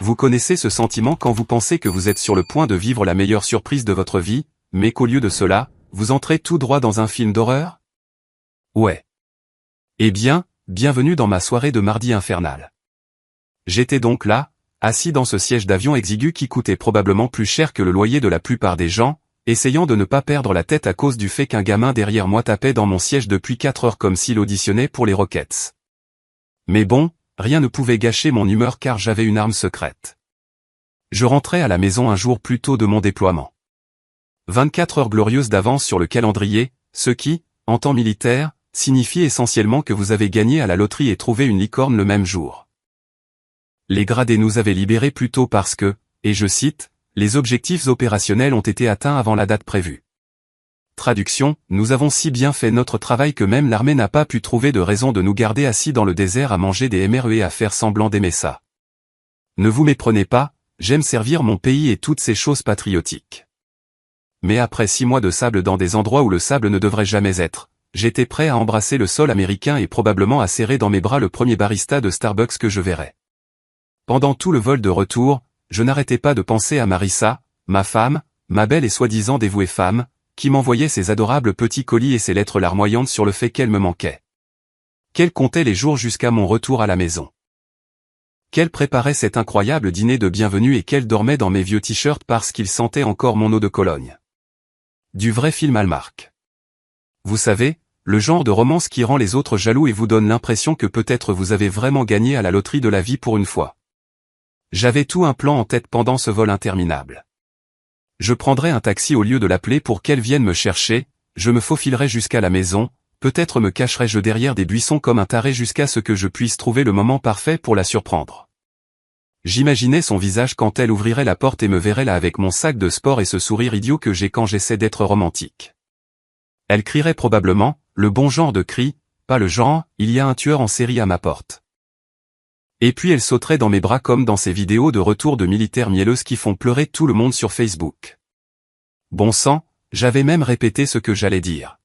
Vous connaissez ce sentiment quand vous pensez que vous êtes sur le point de vivre la meilleure surprise de votre vie, mais qu'au lieu de cela, vous entrez tout droit dans un film d'horreur? Ouais. Eh bien, bienvenue dans ma soirée de mardi infernal. J'étais donc là, assis dans ce siège d'avion exigu qui coûtait probablement plus cher que le loyer de la plupart des gens, essayant de ne pas perdre la tête à cause du fait qu'un gamin derrière moi tapait dans mon siège depuis 4 heures comme s'il auditionnait pour les Rockets. Mais bon, rien ne pouvait gâcher mon humeur car j'avais une arme secrète. Je rentrais à la maison un jour plus tôt de mon déploiement. 24 heures glorieuses d'avance sur le calendrier, ce qui, en temps militaire, signifie essentiellement que vous avez gagné à la loterie et trouvé une licorne le même jour. Les gradés nous avaient libérés plus tôt parce que, et je cite, les objectifs opérationnels ont été atteints avant la date prévue. Traduction, nous avons si bien fait notre travail que même l'armée n'a pas pu trouver de raison de nous garder assis dans le désert à manger des MRE et à faire semblant d'aimer ça. Ne vous méprenez pas, j'aime servir mon pays et toutes ces choses patriotiques. Mais après 6 mois de sable dans des endroits où le sable ne devrait jamais être, j'étais prêt à embrasser le sol américain et probablement à serrer dans mes bras le premier barista de Starbucks que je verrais. Pendant tout le vol de retour, je n'arrêtais pas de penser à Marissa, ma femme, ma belle et soi-disant dévouée femme, qui m'envoyait ses adorables petits colis et ses lettres larmoyantes sur le fait qu'elle me manquait. Qu'elle comptait les jours jusqu'à mon retour à la maison. Qu'elle préparait cet incroyable dîner de bienvenue et qu'elle dormait dans mes vieux t-shirts parce qu'il sentait encore mon eau de Cologne. Du vrai film Hallmark. Vous savez, le genre de romance qui rend les autres jaloux et vous donne l'impression que peut-être vous avez vraiment gagné à la loterie de la vie pour une fois. J'avais tout un plan en tête pendant ce vol interminable. Je prendrais un taxi au lieu de l'appeler pour qu'elle vienne me chercher, je me faufilerais jusqu'à la maison, peut-être me cacherais-je derrière des buissons comme un taré jusqu'à ce que je puisse trouver le moment parfait pour la surprendre. J'imaginais son visage quand elle ouvrirait la porte et me verrait là avec mon sac de sport et ce sourire idiot que j'ai quand j'essaie d'être romantique. Elle crierait probablement, le bon genre de cri, pas le genre, il y a un tueur en série à ma porte. Et puis elle sauterait dans mes bras comme dans ces vidéos de retour de militaires mielleuses qui font pleurer tout le monde sur Facebook. Bon sang, j'avais même répété ce que j'allais dire.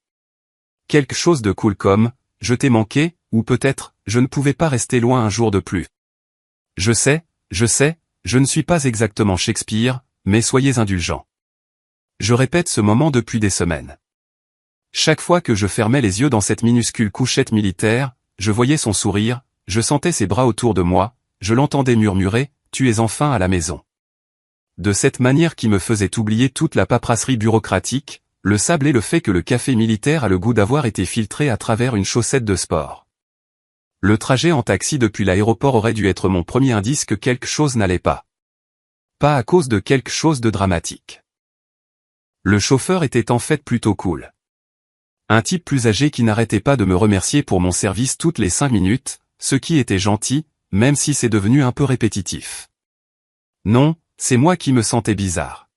Quelque chose de cool comme, je t'ai manqué, ou peut-être, je ne pouvais pas rester loin un jour de plus. Je sais, je ne suis pas exactement Shakespeare, mais soyez indulgents. Je répète ce moment depuis des semaines. Chaque fois que je fermais les yeux dans cette minuscule couchette militaire, je voyais son sourire, je sentais ses bras autour de moi, je l'entendais murmurer, « Tu es enfin à la maison ». De cette manière qui me faisait oublier toute la paperasserie bureaucratique, le sable et le fait que le café militaire a le goût d'avoir été filtré à travers une chaussette de sport. Le trajet en taxi depuis l'aéroport aurait dû être mon premier indice que quelque chose n'allait pas. Pas à cause de quelque chose de dramatique. Le chauffeur était en fait plutôt cool. Un type plus âgé qui n'arrêtait pas de me remercier pour mon service toutes les 5 minutes, ce qui était gentil, même si c'est devenu un peu répétitif. Non, c'est moi qui me sentais bizarre.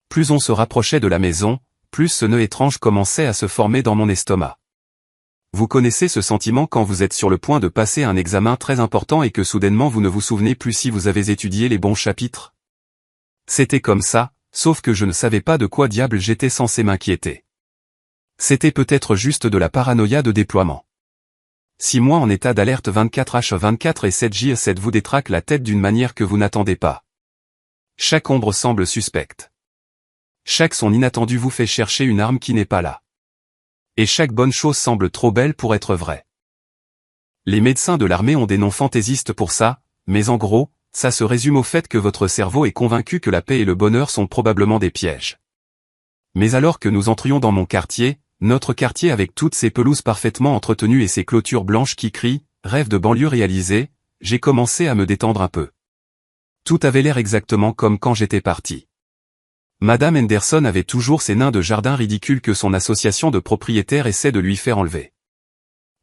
Plus on se rapprochait de la maison, plus ce nœud étrange commençait à se former dans mon estomac. Vous connaissez ce sentiment quand vous êtes sur le point de passer un examen très important et que soudainement vous ne vous souvenez plus si vous avez étudié les bons chapitres? C'était comme ça, sauf que je ne savais pas de quoi diable j'étais censé m'inquiéter. C'était peut-être juste de la paranoïa de déploiement. 6 mois en état d'alerte 24h24 et 7J7 vous détraquent la tête d'une manière que vous n'attendez pas. Chaque ombre semble suspecte. Chaque son inattendu vous fait chercher une arme qui n'est pas là. Et chaque bonne chose semble trop belle pour être vraie. Les médecins de l'armée ont des noms fantaisistes pour ça, mais en gros, ça se résume au fait que votre cerveau est convaincu que la paix et le bonheur sont probablement des pièges. Mais alors que nous entrions dans mon quartier, notre quartier avec toutes ses pelouses parfaitement entretenues et ses clôtures blanches qui crient « Rêve de banlieue réalisé », j'ai commencé à me détendre un peu. Tout avait l'air exactement comme quand j'étais parti. Madame Henderson avait toujours ces nains de jardin ridicules que son association de propriétaires essaie de lui faire enlever.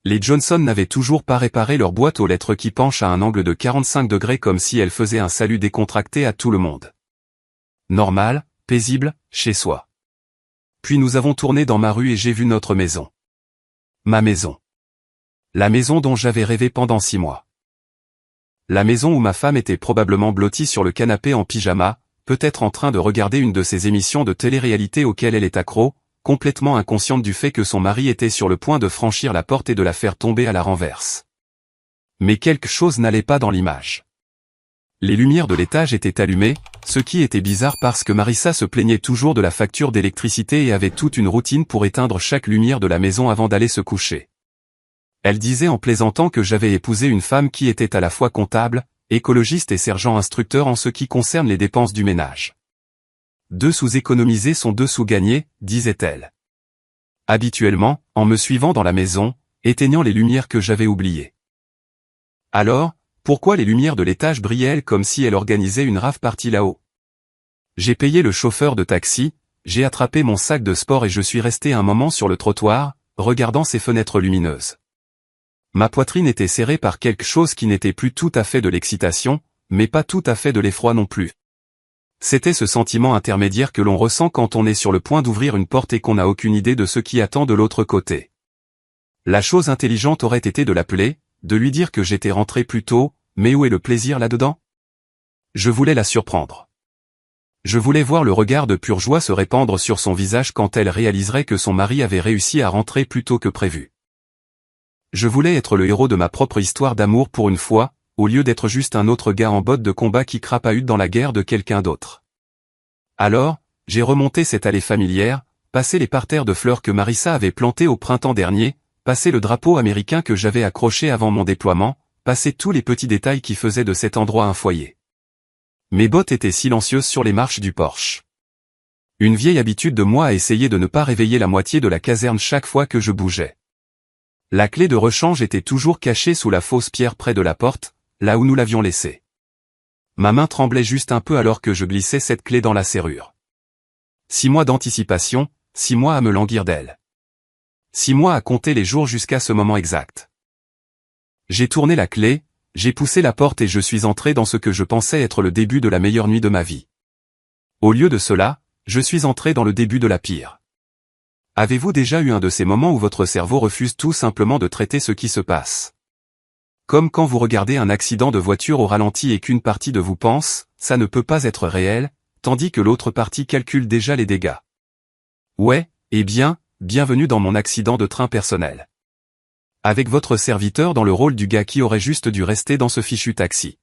Les Johnson n'avaient toujours pas réparé leur boîte aux lettres qui penche à un angle de 45 degrés comme si elle faisait un salut décontracté à tout le monde. Normal, paisible, chez soi. Puis nous avons tourné dans ma rue et j'ai vu notre maison. Ma maison. La maison dont j'avais rêvé pendant 6 mois. La maison où ma femme était probablement blottie sur le canapé en pyjama, peut-être en train de regarder une de ces émissions de télé-réalité auxquelles elle est accro, complètement inconsciente du fait que son mari était sur le point de franchir la porte et de la faire tomber à la renverse. Mais quelque chose n'allait pas dans l'image. Les lumières de l'étage étaient allumées, ce qui était bizarre parce que Marissa se plaignait toujours de la facture d'électricité et avait toute une routine pour éteindre chaque lumière de la maison avant d'aller se coucher. Elle disait en plaisantant que j'avais épousé une femme qui était à la fois comptable, écologiste et sergent instructeur en ce qui concerne les dépenses du ménage. 2 sous économisés sont 2 sous gagnés, disait-elle. Habituellement, en me suivant dans la maison, éteignant les lumières que j'avais oubliées. Alors, pourquoi les lumières de l'étage brillaient comme si elle organisait une rave party là-haut? J'ai payé le chauffeur de taxi, j'ai attrapé mon sac de sport et je suis resté un moment sur le trottoir, regardant ces fenêtres lumineuses. Ma poitrine était serrée par quelque chose qui n'était plus tout à fait de l'excitation, mais pas tout à fait de l'effroi non plus. C'était ce sentiment intermédiaire que l'on ressent quand on est sur le point d'ouvrir une porte et qu'on n'a aucune idée de ce qui attend de l'autre côté. La chose intelligente aurait été de l'appeler, de lui dire que j'étais rentré plus tôt, mais où est le plaisir là-dedans? Je voulais la surprendre. Je voulais voir le regard de pure joie se répandre sur son visage quand elle réaliserait que son mari avait réussi à rentrer plus tôt que prévu. Je voulais être le héros de ma propre histoire d'amour pour une fois, au lieu d'être juste un autre gars en bottes de combat qui crapahute dans la guerre de quelqu'un d'autre. Alors, j'ai remonté cette allée familière, passé les parterres de fleurs que Marissa avait plantées au printemps dernier, passé le drapeau américain que j'avais accroché avant mon déploiement, passé tous les petits détails qui faisaient de cet endroit un foyer. Mes bottes étaient silencieuses sur les marches du porche. Une vieille habitude de moi à essayer de ne pas réveiller la moitié de la caserne chaque fois que je bougeais. La clé de rechange était toujours cachée sous la fausse pierre près de la porte, là où nous l'avions laissée. Ma main tremblait juste un peu alors que je glissais cette clé dans la serrure. 6 mois d'anticipation, 6 mois à me languir d'elle. 6 mois à compter les jours jusqu'à ce moment exact. J'ai tourné la clé, j'ai poussé la porte et je suis entré dans ce que je pensais être le début de la meilleure nuit de ma vie. Au lieu de cela, je suis entré dans le début de la pire. Avez-vous déjà eu un de ces moments où votre cerveau refuse tout simplement de traiter ce qui se passe? Comme quand vous regardez un accident de voiture au ralenti et qu'une partie de vous pense, ça ne peut pas être réel, tandis que l'autre partie calcule déjà les dégâts. Ouais, eh bien, bienvenue dans mon accident de train personnel. Avec votre serviteur dans le rôle du gars qui aurait juste dû rester dans ce fichu taxi.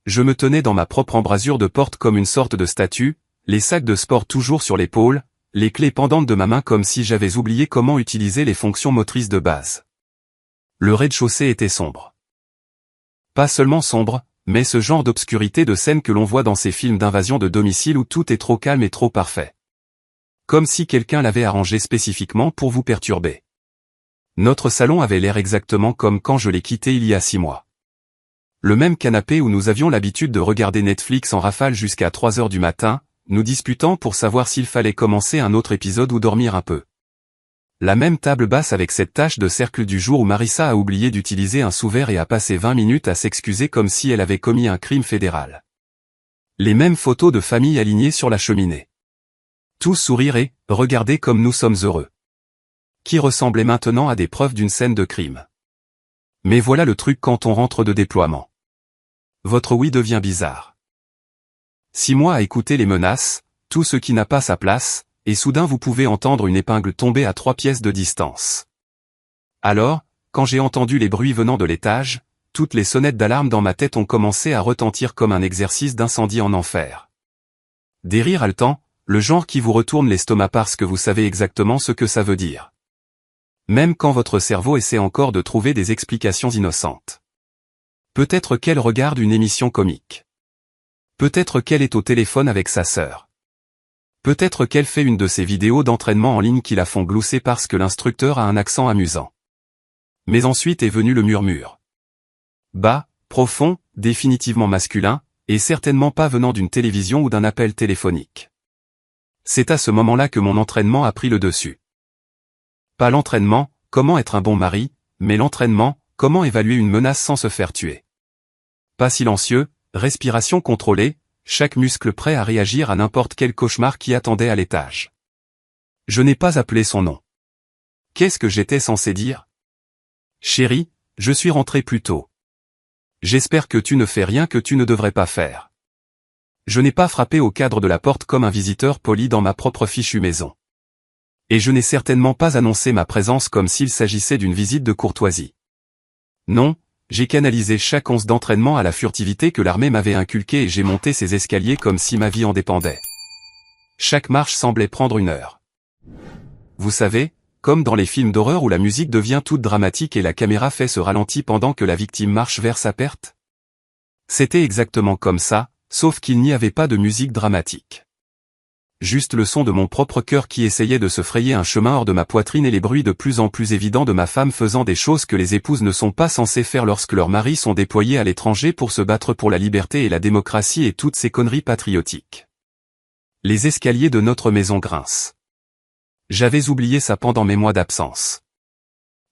Je me tenais dans ma propre embrasure de porte comme une sorte de statue, les sacs de sport toujours sur l'épaule, les clés pendantes de ma main comme si j'avais oublié comment utiliser les fonctions motrices de base. Le rez-de-chaussée était sombre. Pas seulement sombre, mais ce genre d'obscurité de scène que l'on voit dans ces films d'invasion de domicile où tout est trop calme et trop parfait. Comme si quelqu'un l'avait arrangé spécifiquement pour vous perturber. Notre salon avait l'air exactement comme quand je l'ai quitté il y a 6 mois. Le même canapé où nous avions l'habitude de regarder Netflix en rafale jusqu'à 3 heures du matin, nous disputant pour savoir s'il fallait commencer un autre épisode ou dormir un peu. La même table basse avec cette tache de cercle du jour où Marissa a oublié d'utiliser un sous-verre et a passé 20 minutes à s'excuser comme si elle avait commis un crime fédéral. Les mêmes photos de famille alignées sur la cheminée. Tous sourire et regarder comme nous sommes heureux. Qui ressemblait maintenant à des preuves d'une scène de crime. Mais voilà le truc quand on rentre de déploiement. Votre oui devient bizarre. 6 mois à écouter les menaces, tout ce qui n'a pas sa place, et soudain vous pouvez entendre une épingle tomber à 3 pièces de distance. Alors, quand j'ai entendu les bruits venant de l'étage, toutes les sonnettes d'alarme dans ma tête ont commencé à retentir comme un exercice d'incendie en enfer. Des rires haletants, le genre qui vous retourne l'estomac parce que vous savez exactement ce que ça veut dire. Même quand votre cerveau essaie encore de trouver des explications innocentes. Peut-être qu'elle regarde une émission comique. Peut-être qu'elle est au téléphone avec sa sœur. Peut-être qu'elle fait une de ces vidéos d'entraînement en ligne qui la font glousser parce que l'instructeur a un accent amusant. Mais ensuite est venu le murmure. Bas, profond, définitivement masculin, et certainement pas venant d'une télévision ou d'un appel téléphonique. C'est à ce moment-là que mon entraînement a pris le dessus. Pas l'entraînement, comment être un bon mari, mais l'entraînement, comment évaluer une menace sans se faire tuer. Pas silencieux, respiration contrôlée, chaque muscle prêt à réagir à n'importe quel cauchemar qui attendait à l'étage. Je n'ai pas appelé son nom. Qu'est-ce que j'étais censé dire? Chérie, je suis rentré plus tôt. J'espère que tu ne fais rien que tu ne devrais pas faire. Je n'ai pas frappé au cadre de la porte comme un visiteur poli dans ma propre fichue maison. Et je n'ai certainement pas annoncé ma présence comme s'il s'agissait d'une visite de courtoisie. Non, J'ai canalisé chaque once d'entraînement à la furtivité que l'armée m'avait inculquée et j'ai monté ces escaliers comme si ma vie en dépendait. Chaque marche semblait prendre 1 heure. Vous savez, comme dans les films d'horreur où la musique devient toute dramatique et la caméra fait ce ralenti pendant que la victime marche vers sa perte. C'était exactement comme ça, sauf qu'il n'y avait pas de musique dramatique. Juste le son de mon propre cœur qui essayait de se frayer un chemin hors de ma poitrine et les bruits de plus en plus évidents de ma femme faisant des choses que les épouses ne sont pas censées faire lorsque leurs maris sont déployés à l'étranger pour se battre pour la liberté et la démocratie et toutes ces conneries patriotiques. Les escaliers de notre maison grincent. J'avais oublié ça pendant mes mois d'absence.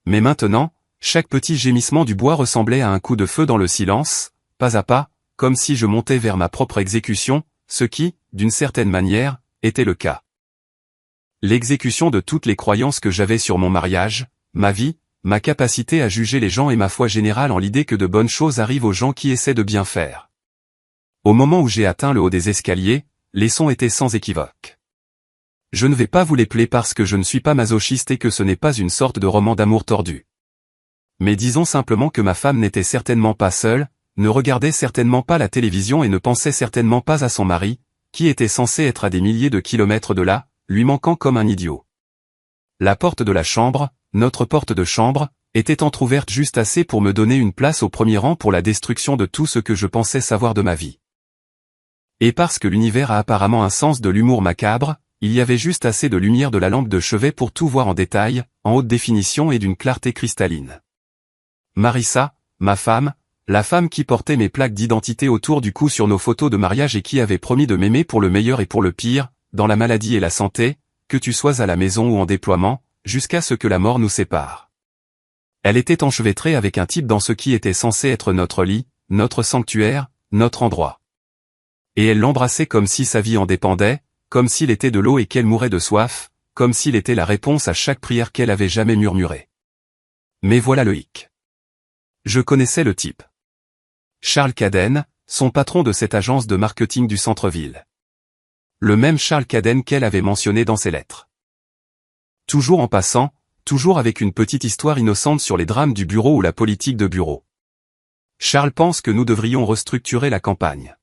Mais maintenant, chaque petit gémissement du bois ressemblait à un coup de feu dans le silence, pas à pas, comme si je montais vers ma propre exécution, ce qui, d'une certaine manière, était le cas. L'exécution de toutes les croyances que j'avais sur mon mariage, ma vie, ma capacité à juger les gens et ma foi générale en l'idée que de bonnes choses arrivent aux gens qui essaient de bien faire. Au moment où j'ai atteint le haut des escaliers, les sons étaient sans équivoque. Je ne vais pas vous les plaire parce que je ne suis pas masochiste et que ce n'est pas une sorte de roman d'amour tordu. Mais disons simplement que ma femme n'était certainement pas seule, ne regardait certainement pas la télévision et ne pensait certainement pas à son mari, qui était censé être à des milliers de kilomètres de là, lui manquant comme un idiot. La porte de la chambre, notre porte de chambre, était entr'ouverte juste assez pour me donner une place au premier rang pour la destruction de tout ce que je pensais savoir de ma vie. Et parce que l'univers a apparemment un sens de l'humour macabre, il y avait juste assez de lumière de la lampe de chevet pour tout voir en détail, en haute définition et d'une clarté cristalline. Marissa, ma femme, la femme qui portait mes plaques d'identité autour du cou sur nos photos de mariage et qui avait promis de m'aimer pour le meilleur et pour le pire, dans la maladie et la santé, que tu sois à la maison ou en déploiement, jusqu'à ce que la mort nous sépare. Elle était enchevêtrée avec un type dans ce qui était censé être notre lit, notre sanctuaire, notre endroit. Et elle l'embrassait comme si sa vie en dépendait, comme s'il était de l'eau et qu'elle mourait de soif, comme s'il était la réponse à chaque prière qu'elle avait jamais murmurée. Mais voilà le hic. Je connaissais le type. Charles Cadden, son patron de cette agence de marketing du centre-ville. Le même Charles Cadden qu'elle avait mentionné dans ses lettres. Toujours en passant, toujours avec une petite histoire innocente sur les drames du bureau ou la politique de bureau. Charles pense que nous devrions restructurer la campagne.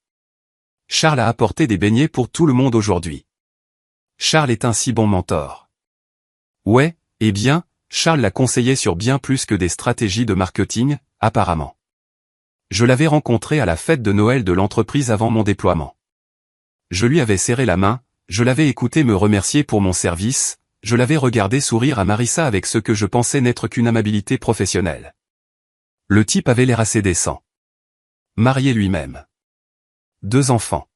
Charles a apporté des beignets pour tout le monde aujourd'hui. Charles est un si bon mentor. Ouais, eh bien, Charles l'a conseillé sur bien plus que des stratégies de marketing, apparemment. Je l'avais rencontré à la fête de Noël de l'entreprise avant mon déploiement. Je lui avais serré la main, je l'avais écouté me remercier pour mon service, je l'avais regardé sourire à Marissa avec ce que je pensais n'être qu'une amabilité professionnelle. Le type avait l'air assez décent. Marié lui-même. 2 enfants.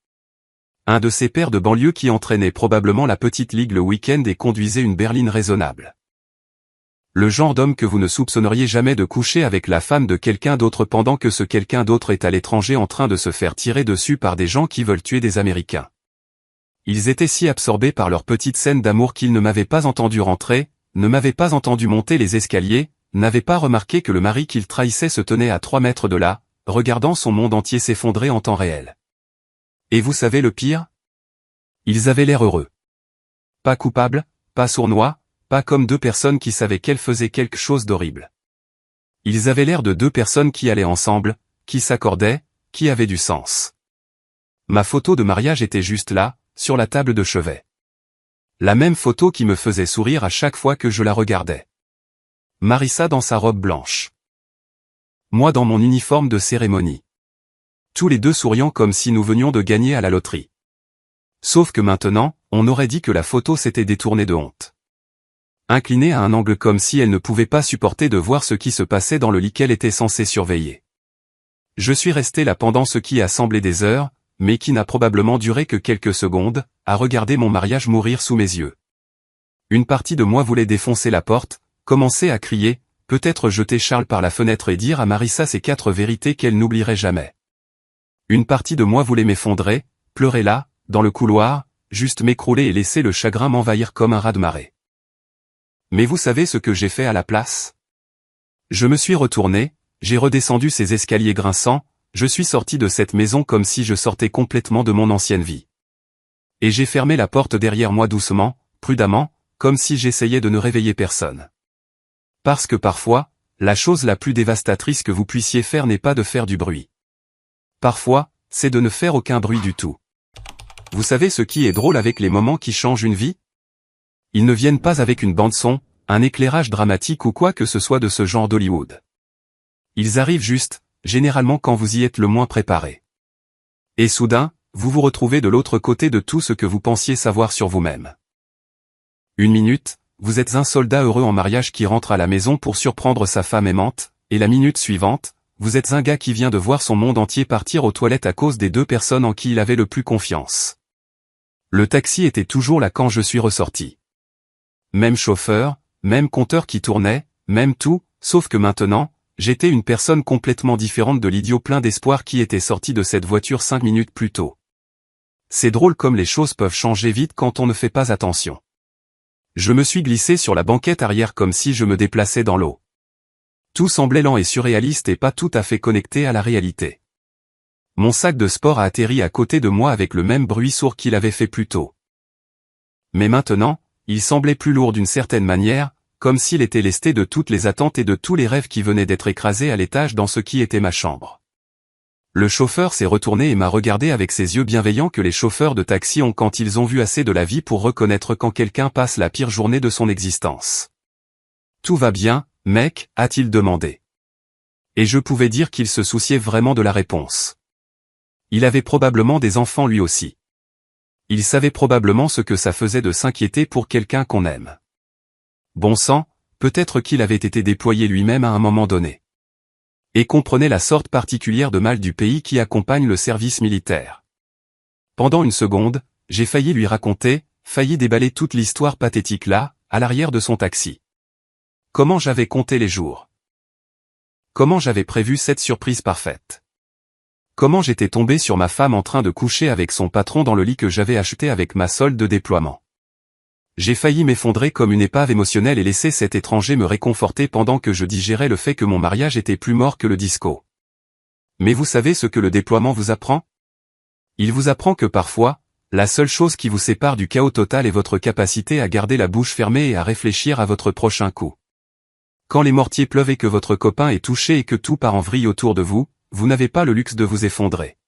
Un de ces pères de banlieue qui entraînait probablement la petite ligue le week-end et conduisait une berline raisonnable. Le genre d'homme que vous ne soupçonneriez jamais de coucher avec la femme de quelqu'un d'autre pendant que ce quelqu'un d'autre est à l'étranger en train de se faire tirer dessus par des gens qui veulent tuer des Américains. Ils étaient si absorbés par leur petite scène d'amour qu'ils ne m'avaient pas entendu rentrer, ne m'avaient pas entendu monter les escaliers, n'avaient pas remarqué que le mari qu'ils trahissaient se tenait à 3 mètres de là, regardant son monde entier s'effondrer en temps réel. Et vous savez le pire? Ils avaient l'air heureux. Pas coupables, pas sournois, pas comme 2 personnes qui savaient qu'elles faisaient quelque chose d'horrible. Ils avaient l'air de 2 personnes qui allaient ensemble, qui s'accordaient, qui avaient du sens. Ma photo de mariage était juste là, sur la table de chevet. La même photo qui me faisait sourire à chaque fois que je la regardais. Marissa dans sa robe blanche. Moi dans mon uniforme de cérémonie. Tous les 2 souriant comme si nous venions de gagner à la loterie. Sauf que maintenant, on aurait dit que la photo s'était détournée de honte. Inclinée à un angle comme si elle ne pouvait pas supporter de voir ce qui se passait dans le lit qu'elle était censée surveiller. Je suis resté là pendant ce qui a semblé des heures, mais qui n'a probablement duré que quelques secondes, à regarder mon mariage mourir sous mes yeux. Une partie de moi voulait défoncer la porte, commencer à crier, peut-être jeter Charles par la fenêtre et dire à Marissa ces 4 vérités qu'elle n'oublierait jamais. Une partie de moi voulait m'effondrer, pleurer là, dans le couloir, juste m'écrouler et laisser le chagrin m'envahir comme un raz-de-marée. Mais vous savez ce que j'ai fait à la place? Je me suis retourné, j'ai redescendu ces escaliers grinçants, je suis sorti de cette maison comme si je sortais complètement de mon ancienne vie. Et j'ai fermé la porte derrière moi doucement, prudemment, comme si j'essayais de ne réveiller personne. Parce que parfois, la chose la plus dévastatrice que vous puissiez faire n'est pas de faire du bruit. Parfois, c'est de ne faire aucun bruit du tout. Vous savez ce qui est drôle avec les moments qui changent une vie? Ils ne viennent pas avec une bande-son, un éclairage dramatique ou quoi que ce soit de ce genre d'Hollywood. Ils arrivent juste, généralement quand vous y êtes le moins préparé. Et soudain, vous vous retrouvez de l'autre côté de tout ce que vous pensiez savoir sur vous-même. Une minute, vous êtes un soldat heureux en mariage qui rentre à la maison pour surprendre sa femme aimante, et la minute suivante, vous êtes un gars qui vient de voir son monde entier partir aux toilettes à cause des 2 personnes en qui il avait le plus confiance. Le taxi était toujours là quand je suis ressorti. Même chauffeur, même compteur qui tournait, même tout, sauf que maintenant, j'étais une personne complètement différente de l'idiot plein d'espoir qui était sorti de cette voiture 5 minutes plus tôt. C'est drôle comme les choses peuvent changer vite quand on ne fait pas attention. Je me suis glissé sur la banquette arrière comme si je me déplaçais dans l'eau. Tout semblait lent et surréaliste et pas tout à fait connecté à la réalité. Mon sac de sport a atterri à côté de moi avec le même bruit sourd qu'il avait fait plus tôt. Mais maintenant, il semblait plus lourd d'une certaine manière, comme s'il était lesté de toutes les attentes et de tous les rêves qui venaient d'être écrasés à l'étage dans ce qui était ma chambre. Le chauffeur s'est retourné et m'a regardé avec ses yeux bienveillants que les chauffeurs de taxi ont quand ils ont vu assez de la vie pour reconnaître quand quelqu'un passe la pire journée de son existence. « Tout va bien, mec ?» a-t-il demandé. Et je pouvais dire qu'il se souciait vraiment de la réponse. Il avait probablement des enfants lui aussi. Il savait probablement ce que ça faisait de s'inquiéter pour quelqu'un qu'on aime. Bon sang, peut-être qu'il avait été déployé lui-même à un moment donné. Et comprenait la sorte particulière de mal du pays qui accompagne le service militaire. Pendant une seconde, j'ai failli lui raconter, failli déballer toute l'histoire pathétique là, à l'arrière de son taxi. Comment j'avais compté les jours. Comment j'avais prévu cette surprise parfaite. Comment j'étais tombé sur ma femme en train de coucher avec son patron dans le lit que j'avais acheté avec ma solde de déploiement. J'ai failli m'effondrer comme une épave émotionnelle et laisser cet étranger me réconforter pendant que je digérais le fait que mon mariage était plus mort que le disco. Mais vous savez ce que le déploiement vous apprend? Il vous apprend que parfois, la seule chose qui vous sépare du chaos total est votre capacité à garder la bouche fermée et à réfléchir à votre prochain coup. Quand les mortiers pleuvent et que votre copain est touché et que tout part en vrille autour de vous, vous n'avez pas le luxe de vous effondrer.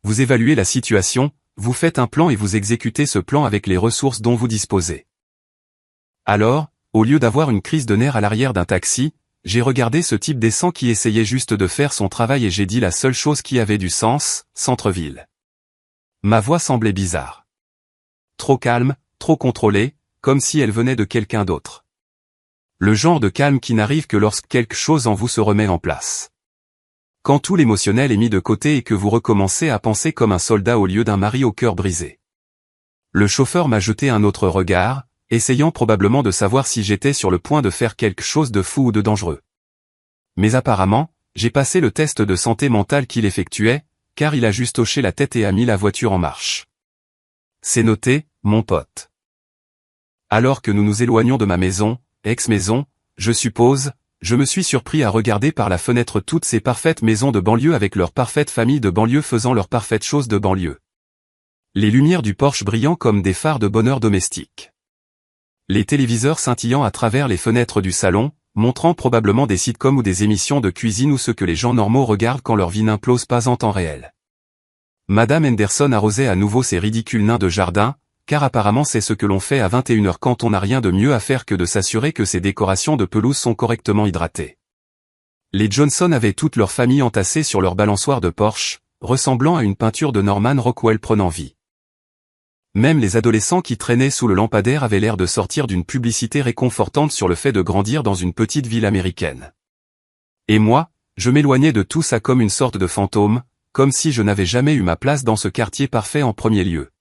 Vous évaluez la situation, vous faites un plan et vous exécutez ce plan avec les ressources dont vous disposez. Alors, au lieu d'avoir une crise de nerfs à l'arrière d'un taxi, j'ai regardé ce type décent qui essayait juste de faire son travail et j'ai dit la seule chose qui avait du sens, centre-ville. Ma voix semblait bizarre. Trop calme, trop contrôlée, comme si elle venait de quelqu'un d'autre. Le genre de calme qui n'arrive que lorsque quelque chose en vous se remet en place. Quand tout l'émotionnel est mis de côté et que vous recommencez à penser comme un soldat au lieu d'un mari au cœur brisé. Le chauffeur m'a jeté un autre regard, essayant probablement de savoir si j'étais sur le point de faire quelque chose de fou ou de dangereux. Mais apparemment, j'ai passé le test de santé mentale qu'il effectuait, car il a juste hoché la tête et a mis la voiture en marche. C'est noté, mon pote. Alors que nous nous éloignons de ma maison, ex-maison, je suppose, je me suis surpris à regarder par la fenêtre toutes ces parfaites maisons de banlieue avec leurs parfaites familles de banlieue faisant leurs parfaites choses de banlieue. Les lumières du porche brillant comme des phares de bonheur domestique. Les téléviseurs scintillant à travers les fenêtres du salon, montrant probablement des sitcoms ou des émissions de cuisine ou ce que les gens normaux regardent quand leur vie n'implose pas en temps réel. Madame Henderson arrosait à nouveau ces ridicules nains de jardin, car apparemment c'est ce que l'on fait à 21h quand on n'a rien de mieux à faire que de s'assurer que ces décorations de pelouse sont correctement hydratées. Les Johnson avaient toute leur famille entassée sur leur balançoire de Porsche, ressemblant à une peinture de Norman Rockwell prenant vie. Même les adolescents qui traînaient sous le lampadaire avaient l'air de sortir d'une publicité réconfortante sur le fait de grandir dans une petite ville américaine. Et moi, je m'éloignais de tout ça comme une sorte de fantôme, comme si je n'avais jamais eu ma place dans ce quartier parfait en premier lieu.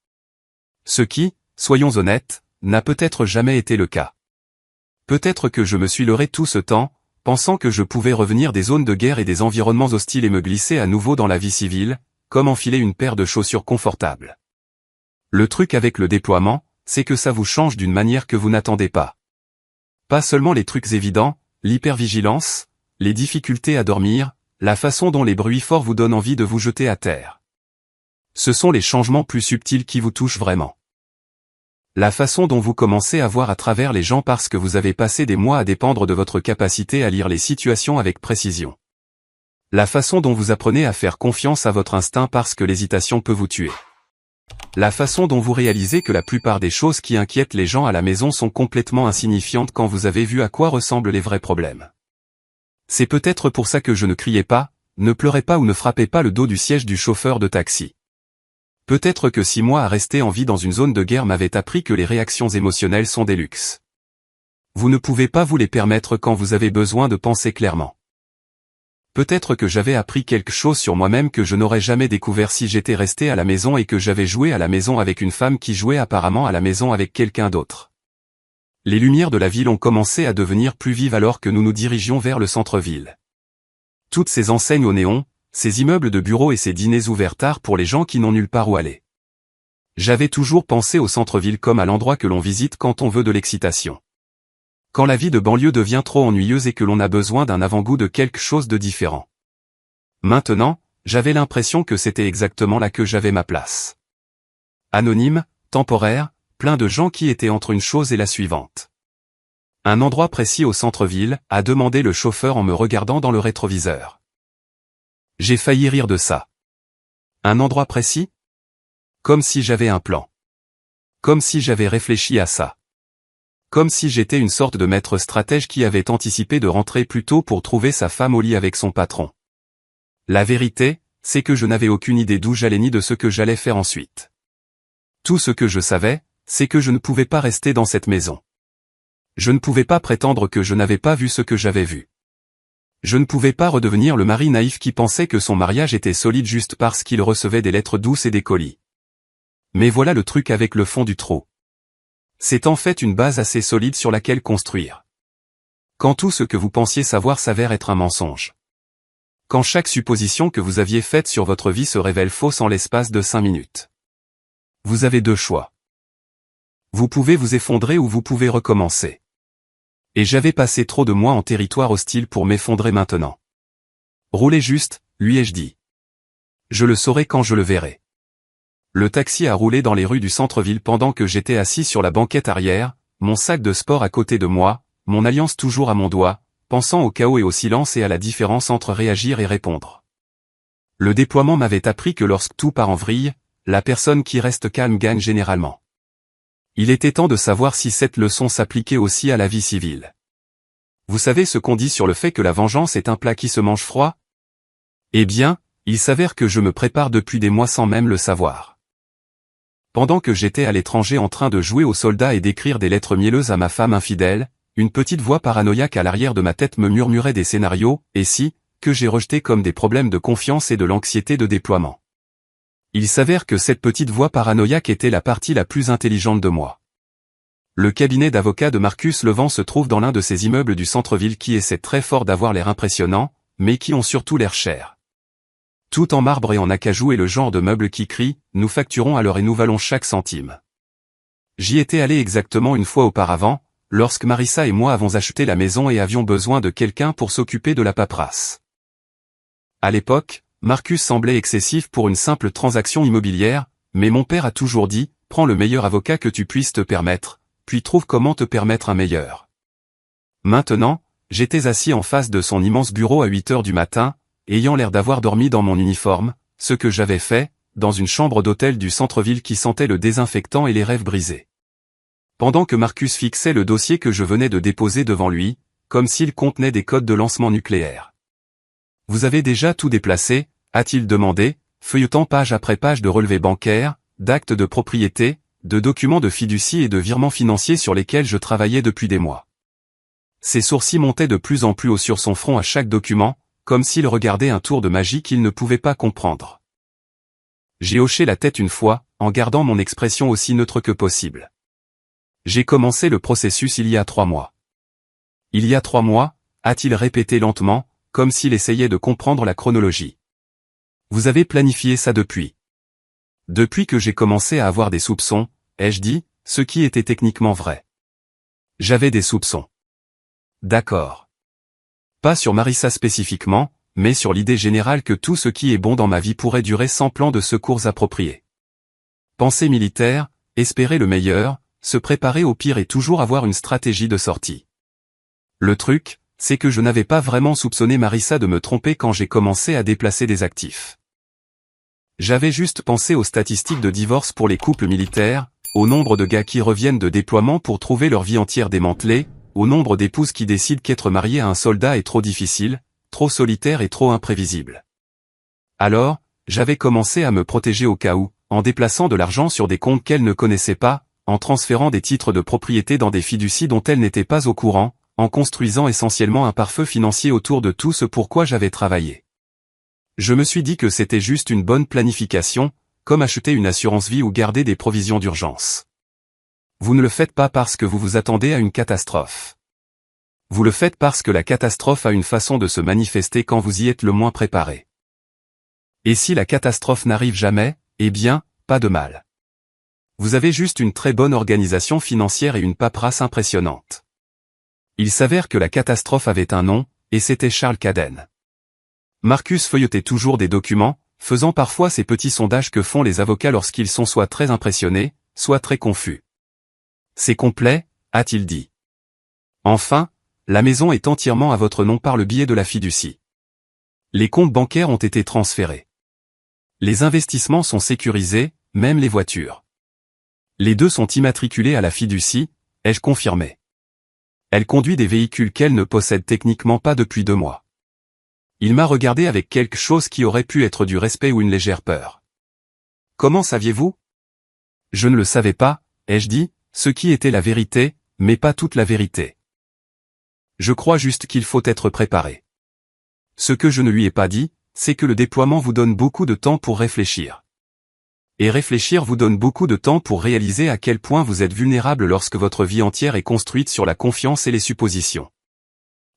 Ce qui, soyons honnêtes, n'a peut-être jamais été le cas. Peut-être que je me suis leurré tout ce temps, pensant que je pouvais revenir des zones de guerre et des environnements hostiles et me glisser à nouveau dans la vie civile, comme enfiler une paire de chaussures confortables. Le truc avec le déploiement, c'est que ça vous change d'une manière que vous n'attendez pas. Pas seulement les trucs évidents, l'hypervigilance, les difficultés à dormir, la façon dont les bruits forts vous donnent envie de vous jeter à terre. Ce sont les changements plus subtils qui vous touchent vraiment. La façon dont vous commencez à voir à travers les gens parce que vous avez passé des mois à dépendre de votre capacité à lire les situations avec précision. La façon dont vous apprenez à faire confiance à votre instinct parce que l'hésitation peut vous tuer. La façon dont vous réalisez que la plupart des choses qui inquiètent les gens à la maison sont complètement insignifiantes quand vous avez vu à quoi ressemblent les vrais problèmes. C'est peut-être pour ça que je ne criais pas, ne pleurez pas ou ne frappez pas le dos du siège du chauffeur de taxi. Peut-être que 6 mois à rester en vie dans une zone de guerre m'avaient appris que les réactions émotionnelles sont des luxes. Vous ne pouvez pas vous les permettre quand vous avez besoin de penser clairement. Peut-être que j'avais appris quelque chose sur moi-même que je n'aurais jamais découvert si j'étais resté à la maison et que j'avais joué à la maison avec une femme qui jouait apparemment à la maison avec quelqu'un d'autre. Les lumières de la ville ont commencé à devenir plus vives alors que nous nous dirigions vers le centre-ville. Toutes ces enseignes au néon, ces immeubles de bureaux et ces dîners ouverts tard pour les gens qui n'ont nulle part où aller. J'avais toujours pensé au centre-ville comme à l'endroit que l'on visite quand on veut de l'excitation. Quand la vie de banlieue devient trop ennuyeuse et que l'on a besoin d'un avant-goût de quelque chose de différent. Maintenant, j'avais l'impression que c'était exactement là que j'avais ma place. Anonyme, temporaire, plein de gens qui étaient entre une chose et la suivante. Un endroit précis au centre-ville, a demandé le chauffeur en me regardant dans le rétroviseur. J'ai failli rire de ça. Un endroit précis? Comme si j'avais un plan. Comme si j'avais réfléchi à ça. Comme si j'étais une sorte de maître stratège qui avait anticipé de rentrer plus tôt pour trouver sa femme au lit avec son patron. La vérité, c'est que je n'avais aucune idée d'où j'allais ni de ce que j'allais faire ensuite. Tout ce que je savais, c'est que je ne pouvais pas rester dans cette maison. Je ne pouvais pas prétendre que je n'avais pas vu ce que j'avais vu. Je ne pouvais pas redevenir le mari naïf qui pensait que son mariage était solide juste parce qu'il recevait des lettres douces et des colis. Mais voilà le truc avec le fond du trou. C'est en fait une base assez solide sur laquelle construire. Quand tout ce que vous pensiez savoir s'avère être un mensonge. Quand chaque supposition que vous aviez faite sur votre vie se révèle fausse en l'espace de 5 minutes. Vous avez 2 choix. Vous pouvez vous effondrer ou vous pouvez recommencer. Et j'avais passé trop de mois en territoire hostile pour m'effondrer maintenant. Roulez juste, lui ai-je dit. Je le saurai quand je le verrai. Le taxi a roulé dans les rues du centre-ville pendant que j'étais assis sur la banquette arrière, mon sac de sport à côté de moi, mon alliance toujours à mon doigt, pensant au chaos et au silence et à la différence entre réagir et répondre. Le déploiement m'avait appris que lorsque tout part en vrille, la personne qui reste calme gagne généralement. Il était temps de savoir si cette leçon s'appliquait aussi à la vie civile. Vous savez ce qu'on dit sur le fait que la vengeance est un plat qui se mange froid? Eh bien, il s'avère que je me prépare depuis des mois sans même le savoir. Pendant que j'étais à l'étranger en train de jouer aux soldats et d'écrire des lettres mielleuses à ma femme infidèle, une petite voix paranoïaque à l'arrière de ma tête me murmurait des scénarios, et si, que j'ai rejetés comme des problèmes de confiance et de l'anxiété de déploiement. Il s'avère que cette petite voix paranoïaque était la partie la plus intelligente de moi. Le cabinet d'avocats de Marcus Levent se trouve dans l'un de ces immeubles du centre-ville qui essaient très fort d'avoir l'air impressionnant, mais qui ont surtout l'air cher. Tout en marbre et en acajou est le genre de meuble qui crie « Nous facturons à l'heure et nous valons chaque centime ». J'y étais allé exactement une fois auparavant, lorsque Marissa et moi avons acheté la maison et avions besoin de quelqu'un pour s'occuper de la paperasse. À l'époque, Marcus semblait excessif pour une simple transaction immobilière, mais mon père a toujours dit « Prends le meilleur avocat que tu puisses te permettre, puis trouve comment te permettre un meilleur ». Maintenant, j'étais assis en face de son immense bureau à 8 heures du matin, ayant l'air d'avoir dormi dans mon uniforme, ce que j'avais fait, dans une chambre d'hôtel du centre-ville qui sentait le désinfectant et les rêves brisés. Pendant que Marcus fixait le dossier que je venais de déposer devant lui, comme s'il contenait des codes de lancement nucléaire. « Vous avez déjà tout déplacé ?» a-t-il demandé, feuilletant page après page de relevés bancaires, d'actes de propriété, de documents de fiducie et de virements financiers sur lesquels je travaillais depuis des mois. Ses sourcils montaient de plus en plus haut sur son front à chaque document, comme s'il regardait un tour de magie qu'il ne pouvait pas comprendre. J'ai hoché la tête une fois, en gardant mon expression aussi neutre que possible. J'ai commencé le processus il y a 3 mois. Il y a 3 mois, a-t-il répété lentement, comme s'il essayait de comprendre la chronologie. Vous avez planifié ça depuis. Depuis que j'ai commencé à avoir des soupçons, ai-je dit, ce qui était techniquement vrai. J'avais des soupçons. D'accord. Pas sur Marissa spécifiquement, mais sur l'idée générale que tout ce qui est bon dans ma vie pourrait durer sans plan de secours approprié. Pensée militaire, espérer le meilleur, se préparer au pire et toujours avoir une stratégie de sortie. Le truc, c'est que je n'avais pas vraiment soupçonné Marissa de me tromper quand j'ai commencé à déplacer des actifs. J'avais juste pensé aux statistiques de divorce pour les couples militaires, au nombre de gars qui reviennent de déploiement pour trouver leur vie entière démantelée, au nombre d'épouses qui décident qu'être mariée à un soldat est trop difficile, trop solitaire et trop imprévisible. Alors, j'avais commencé à me protéger au cas où, en déplaçant de l'argent sur des comptes qu'elle ne connaissait pas, en transférant des titres de propriété dans des fiducies dont elle n'était pas au courant, en construisant essentiellement un pare-feu financier autour de tout ce pourquoi j'avais travaillé. Je me suis dit que c'était juste une bonne planification, comme acheter une assurance vie ou garder des provisions d'urgence. Vous ne le faites pas parce que vous vous attendez à une catastrophe. Vous le faites parce que la catastrophe a une façon de se manifester quand vous y êtes le moins préparé. Et si la catastrophe n'arrive jamais, eh bien, pas de mal. Vous avez juste une très bonne organisation financière et une paperasse impressionnante. Il s'avère que la catastrophe avait un nom, et c'était Charles Cadden. Marcus feuilletait toujours des documents, faisant parfois ces petits sondages que font les avocats lorsqu'ils sont soit très impressionnés, soit très confus. C'est complet, a-t-il dit. Enfin, la maison est entièrement à votre nom par le biais de la fiducie. Les comptes bancaires ont été transférés. Les investissements sont sécurisés, même les voitures. Les deux sont immatriculés à la fiducie, ai-je confirmé. Elle conduit des véhicules qu'elle ne possède techniquement pas depuis 2 mois. Il m'a regardé avec quelque chose qui aurait pu être du respect ou une légère peur. Comment saviez-vous? Je ne le savais pas, ai-je dit, ce qui était la vérité, mais pas toute la vérité. Je crois juste qu'il faut être préparé. Ce que je ne lui ai pas dit, c'est que le déploiement vous donne beaucoup de temps pour réfléchir. Et réfléchir vous donne beaucoup de temps pour réaliser à quel point vous êtes vulnérable lorsque votre vie entière est construite sur la confiance et les suppositions.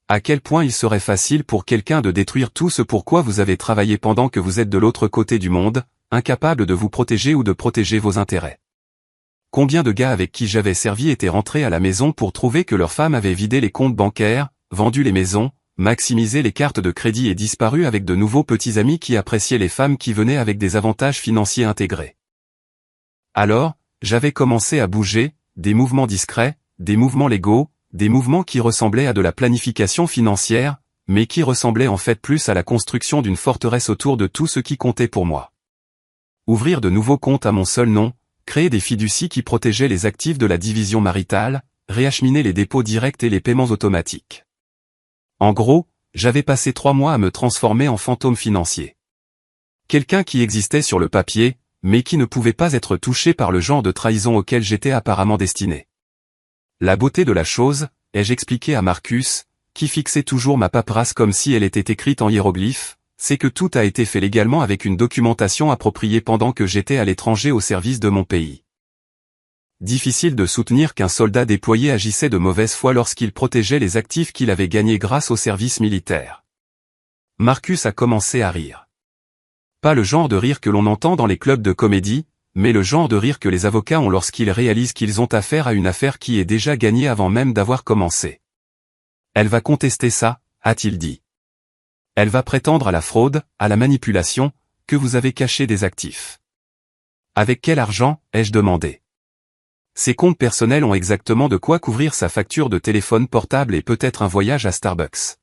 À quel point il serait facile pour quelqu'un de détruire tout ce pourquoi vous avez travaillé pendant que vous êtes de l'autre côté du monde, incapable de vous protéger ou de protéger vos intérêts. Combien de gars avec qui j'avais servi étaient rentrés à la maison pour trouver que leur femme avait vidé les comptes bancaires, vendu les maisons, maximisé les cartes de crédit et disparu avec de nouveaux petits amis qui appréciaient les femmes qui venaient avec des avantages financiers intégrés. Alors, j'avais commencé à bouger, des mouvements discrets, des mouvements légaux, des mouvements qui ressemblaient à de la planification financière, mais qui ressemblaient en fait plus à la construction d'une forteresse autour de tout ce qui comptait pour moi. Ouvrir de nouveaux comptes à mon seul nom, créer des fiducies qui protégeaient les actifs de la division maritale, réacheminer les dépôts directs et les paiements automatiques. En gros, j'avais passé 3 mois à me transformer en fantôme financier. Quelqu'un qui existait sur le papier, mais qui ne pouvait pas être touché par le genre de trahison auquel j'étais apparemment destiné. La beauté de la chose, ai-je expliqué à Marcus, qui fixait toujours ma paperasse comme si elle était écrite en hiéroglyphes, c'est que tout a été fait légalement avec une documentation appropriée pendant que j'étais à l'étranger au service de mon pays. Difficile de soutenir qu'un soldat déployé agissait de mauvaise foi lorsqu'il protégeait les actifs qu'il avait gagnés grâce au service militaire. Marcus a commencé à rire. Pas le genre de rire que l'on entend dans les clubs de comédie, mais le genre de rire que les avocats ont lorsqu'ils réalisent qu'ils ont affaire à une affaire qui est déjà gagnée avant même d'avoir commencé. Elle va contester ça, a-t-il dit. Elle va prétendre à la fraude, à la manipulation, que vous avez caché des actifs. Avec quel argent, ai-je demandé. Ses comptes personnels ont exactement de quoi couvrir sa facture de téléphone portable et peut-être un voyage à Starbucks.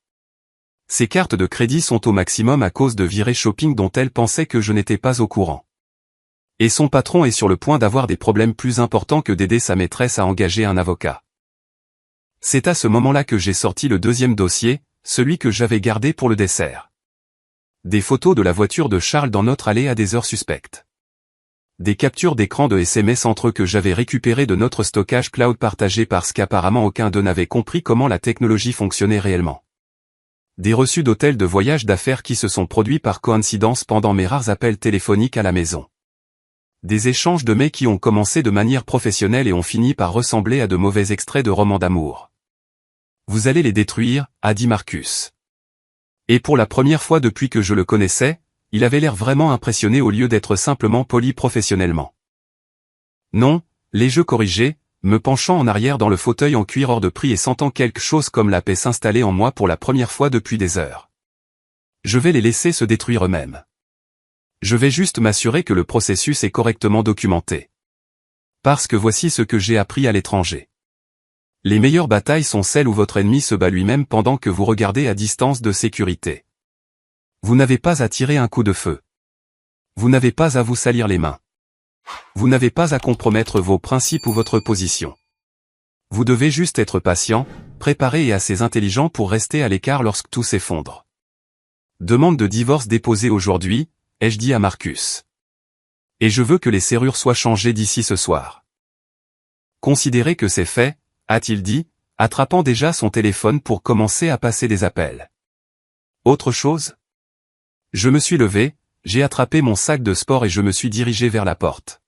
Ses cartes de crédit sont au maximum à cause de virées shopping dont elle pensait que je n'étais pas au courant. Et son patron est sur le point d'avoir des problèmes plus importants que d'aider sa maîtresse à engager un avocat. C'est à ce moment-là que j'ai sorti le deuxième dossier, celui que j'avais gardé pour le dessert. Des photos de la voiture de Charles dans notre allée à des heures suspectes. Des captures d'écran de SMS entre eux que j'avais récupérées de notre stockage cloud partagé parce qu'apparemment aucun d'eux n'avait compris comment la technologie fonctionnait réellement. Des reçus d'hôtels de voyage d'affaires qui se sont produits par coïncidence pendant mes rares appels téléphoniques à la maison. Des échanges de mails qui ont commencé de manière professionnelle et ont fini par ressembler à de mauvais extraits de romans d'amour. Vous allez les détruire, a dit Marcus. Et pour la première fois depuis que je le connaissais, il avait l'air vraiment impressionné au lieu d'être simplement poli professionnellement. Non, les jeux corrigés, me penchant en arrière dans le fauteuil en cuir hors de prix et sentant quelque chose comme la paix s'installer en moi pour la première fois depuis des heures. Je vais les laisser se détruire eux-mêmes. Je vais juste m'assurer que le processus est correctement documenté. Parce que voici ce que j'ai appris à l'étranger. Les meilleures batailles sont celles où votre ennemi se bat lui-même pendant que vous regardez à distance de sécurité. Vous n'avez pas à tirer un coup de feu. Vous n'avez pas à vous salir les mains. Vous n'avez pas à compromettre vos principes ou votre position. Vous devez juste être patient, préparé et assez intelligent pour rester à l'écart lorsque tout s'effondre. Demande de divorce déposée aujourd'hui, ai-je dit à Marcus. Et je veux que les serrures soient changées d'ici ce soir. Considérez que c'est fait, a-t-il dit, attrapant déjà son téléphone pour commencer à passer des appels. Autre chose? Je me suis levé, j'ai attrapé mon sac de sport et je me suis dirigé vers la porte.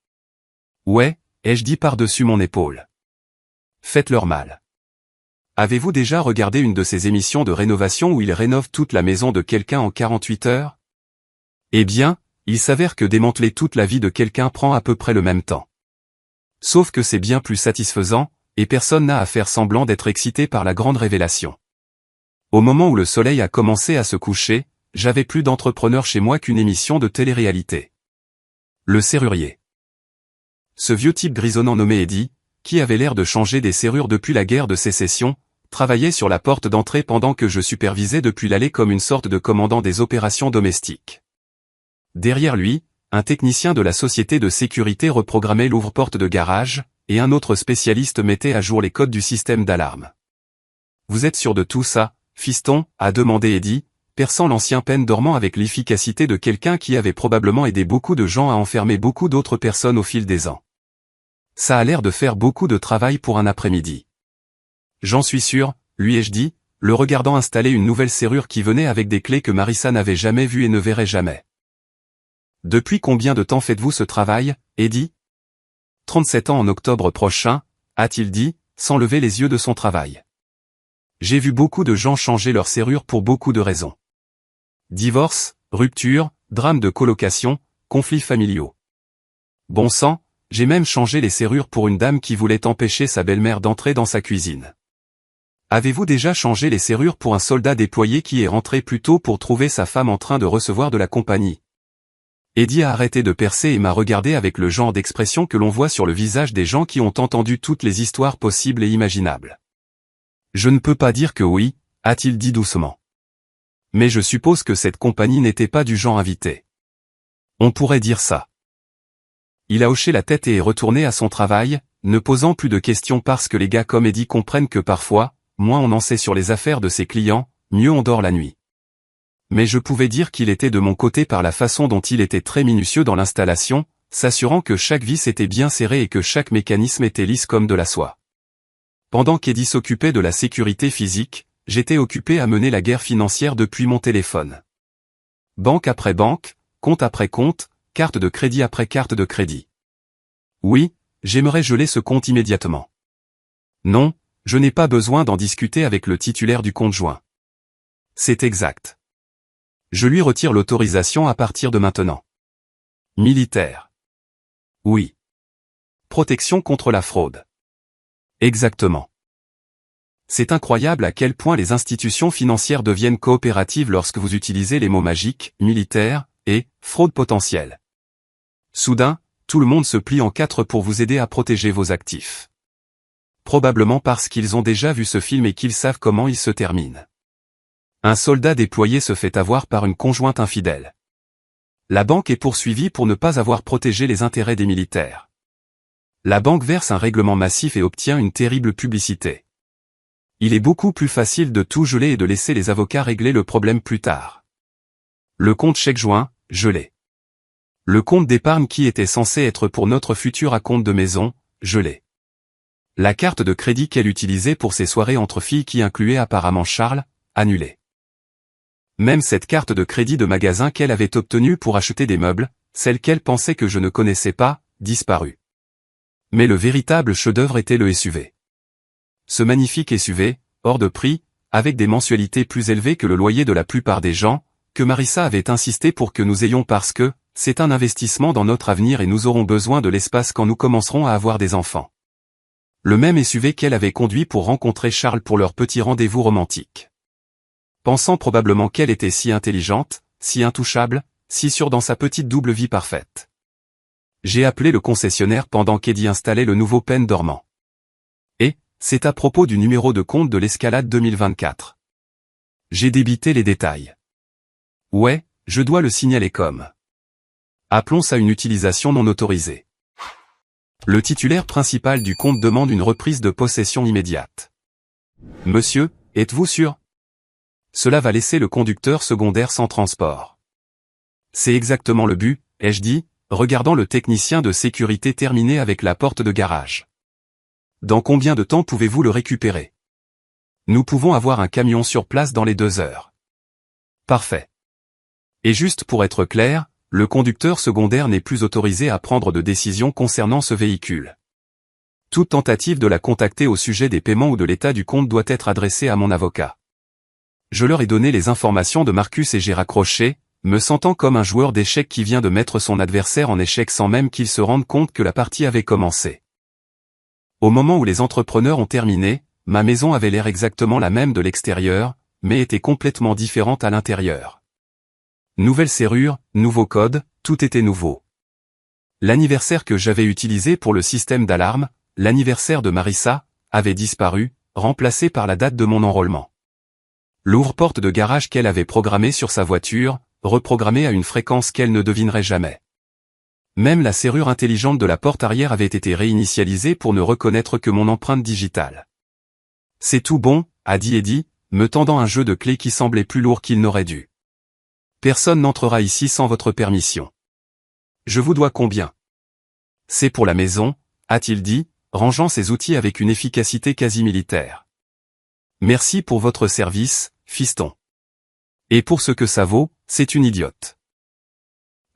Ouais, ai-je dit par-dessus mon épaule. Faites-leur mal. Avez-vous déjà regardé une de ces émissions de rénovation où ils rénovent toute la maison de quelqu'un en 48 heures? Eh bien, il s'avère que démanteler toute la vie de quelqu'un prend à peu près le même temps. Sauf que c'est bien plus satisfaisant, et personne n'a à faire semblant d'être excité par la grande révélation. Au moment où le soleil a commencé à se coucher, j'avais plus d'entrepreneur chez moi qu'une émission de télé-réalité. Le serrurier. Ce vieux type grisonnant nommé Eddie, qui avait l'air de changer des serrures depuis la guerre de sécession, travaillait sur la porte d'entrée pendant que je supervisais depuis l'allée comme une sorte de commandant des opérations domestiques. Derrière lui, un technicien de la société de sécurité reprogrammait l'ouvre-porte de garage, et un autre spécialiste mettait à jour les codes du système d'alarme. « Vous êtes sûr de tout ça, fiston ?» a demandé Eddie, perçant l'ancien peine dormant avec l'efficacité de quelqu'un qui avait probablement aidé beaucoup de gens à enfermer beaucoup d'autres personnes au fil des ans. Ça a l'air de faire beaucoup de travail pour un après-midi. J'en suis sûr, lui ai-je dit, le regardant installer une nouvelle serrure qui venait avec des clés que Marissa n'avait jamais vues et ne verrait jamais. Depuis combien de temps faites-vous ce travail, Eddie? 37 ans en octobre prochain, a-t-il dit, sans lever les yeux de son travail. J'ai vu beaucoup de gens changer leur serrure pour beaucoup de raisons. Divorce, rupture, drame de colocation, conflits familiaux. Bon sang, j'ai même changé les serrures pour une dame qui voulait empêcher sa belle-mère d'entrer dans sa cuisine. Avez-vous déjà changé les serrures pour un soldat déployé qui est rentré plus tôt pour trouver sa femme en train de recevoir de la compagnie? Eddie a arrêté de percer et m'a regardé avec le genre d'expression que l'on voit sur le visage des gens qui ont entendu toutes les histoires possibles et imaginables. Je ne peux pas dire que oui, a-t-il dit doucement. Mais je suppose que cette compagnie n'était pas du genre invité. On pourrait dire ça. Il a hoché la tête et est retourné à son travail, ne posant plus de questions parce que les gars comme Eddie comprennent que parfois, moins on en sait sur les affaires de ses clients, mieux on dort la nuit. Mais je pouvais dire qu'il était de mon côté par la façon dont il était très minutieux dans l'installation, s'assurant que chaque vis était bien serrée et que chaque mécanisme était lisse comme de la soie. Pendant qu'Eddie s'occupait de la sécurité physique, j'étais occupé à mener la guerre financière depuis mon téléphone. Banque après banque, compte après compte, carte de crédit après carte de crédit. Oui, j'aimerais geler ce compte immédiatement. Non, je n'ai pas besoin d'en discuter avec le titulaire du compte joint. C'est exact. Je lui retire l'autorisation à partir de maintenant. Militaire. Oui. Protection contre la fraude. Exactement. C'est incroyable à quel point les institutions financières deviennent coopératives lorsque vous utilisez les mots magiques, militaire, et fraude potentielle. Soudain, tout le monde se plie en quatre pour vous aider à protéger vos actifs. Probablement parce qu'ils ont déjà vu ce film et qu'ils savent comment il se termine. Un soldat déployé se fait avoir par une conjointe infidèle. La banque est poursuivie pour ne pas avoir protégé les intérêts des militaires. La banque verse un règlement massif et obtient une terrible publicité. Il est beaucoup plus facile de tout geler et de laisser les avocats régler le problème plus tard. Le compte chèque joint, gelé. Le compte d'épargne qui était censé être pour notre futur acompte de maison, gelé. La carte de crédit qu'elle utilisait pour ses soirées entre filles qui incluait apparemment Charles, annulée. Même cette carte de crédit de magasin qu'elle avait obtenue pour acheter des meubles, celle qu'elle pensait que je ne connaissais pas, disparue. Mais le véritable chef-d'œuvre était le SUV. Ce magnifique SUV, hors de prix, avec des mensualités plus élevées que le loyer de la plupart des gens, que Marissa avait insisté pour que nous ayons parce que, c'est un investissement dans notre avenir et nous aurons besoin de l'espace quand nous commencerons à avoir des enfants. Le même SUV qu'elle avait conduit pour rencontrer Charles pour leur petit rendez-vous romantique. Pensant probablement qu'elle était si intelligente, si intouchable, si sûre dans sa petite double vie parfaite. J'ai appelé le concessionnaire pendant qu'Eddie installait le nouveau pen dormant. Et, c'est à propos du numéro de compte de l'Escalade 2024. J'ai débité les détails. Ouais, je dois le signaler comme. Appelons ça une utilisation non autorisée. Le titulaire principal du compte demande une reprise de possession immédiate. Monsieur, êtes-vous sûr? Cela va laisser le conducteur secondaire sans transport. C'est exactement le but, ai-je dit, regardant le technicien de sécurité terminer avec la porte de garage. Dans combien de temps pouvez-vous le récupérer? Nous pouvons avoir un camion sur place dans les 2 heures. Parfait. Et juste pour être clair, le conducteur secondaire n'est plus autorisé à prendre de décision concernant ce véhicule. Toute tentative de la contacter au sujet des paiements ou de l'état du compte doit être adressée à mon avocat. Je leur ai donné les informations de Marcus et j'ai raccroché, me sentant comme un joueur d'échecs qui vient de mettre son adversaire en échec sans même qu'il se rende compte que la partie avait commencé. Au moment où les entrepreneurs ont terminé, ma maison avait l'air exactement la même de l'extérieur, mais était complètement différente à l'intérieur. Nouvelle serrure, nouveau code, tout était nouveau. L'anniversaire que j'avais utilisé pour le système d'alarme, l'anniversaire de Marissa, avait disparu, remplacé par la date de mon enrôlement. L'ouvre-porte de garage qu'elle avait programmée sur sa voiture, reprogrammée à une fréquence qu'elle ne devinerait jamais. Même la serrure intelligente de la porte arrière avait été réinitialisée pour ne reconnaître que mon empreinte digitale. C'est tout bon, a dit Eddie, me tendant un jeu de clés qui semblait plus lourd qu'il n'aurait dû. Personne n'entrera ici sans votre permission. Je vous dois combien? C'est pour la maison, a-t-il dit, rangeant ses outils avec une efficacité quasi militaire. Merci pour votre service, fiston. Et pour ce que ça vaut, c'est une idiote.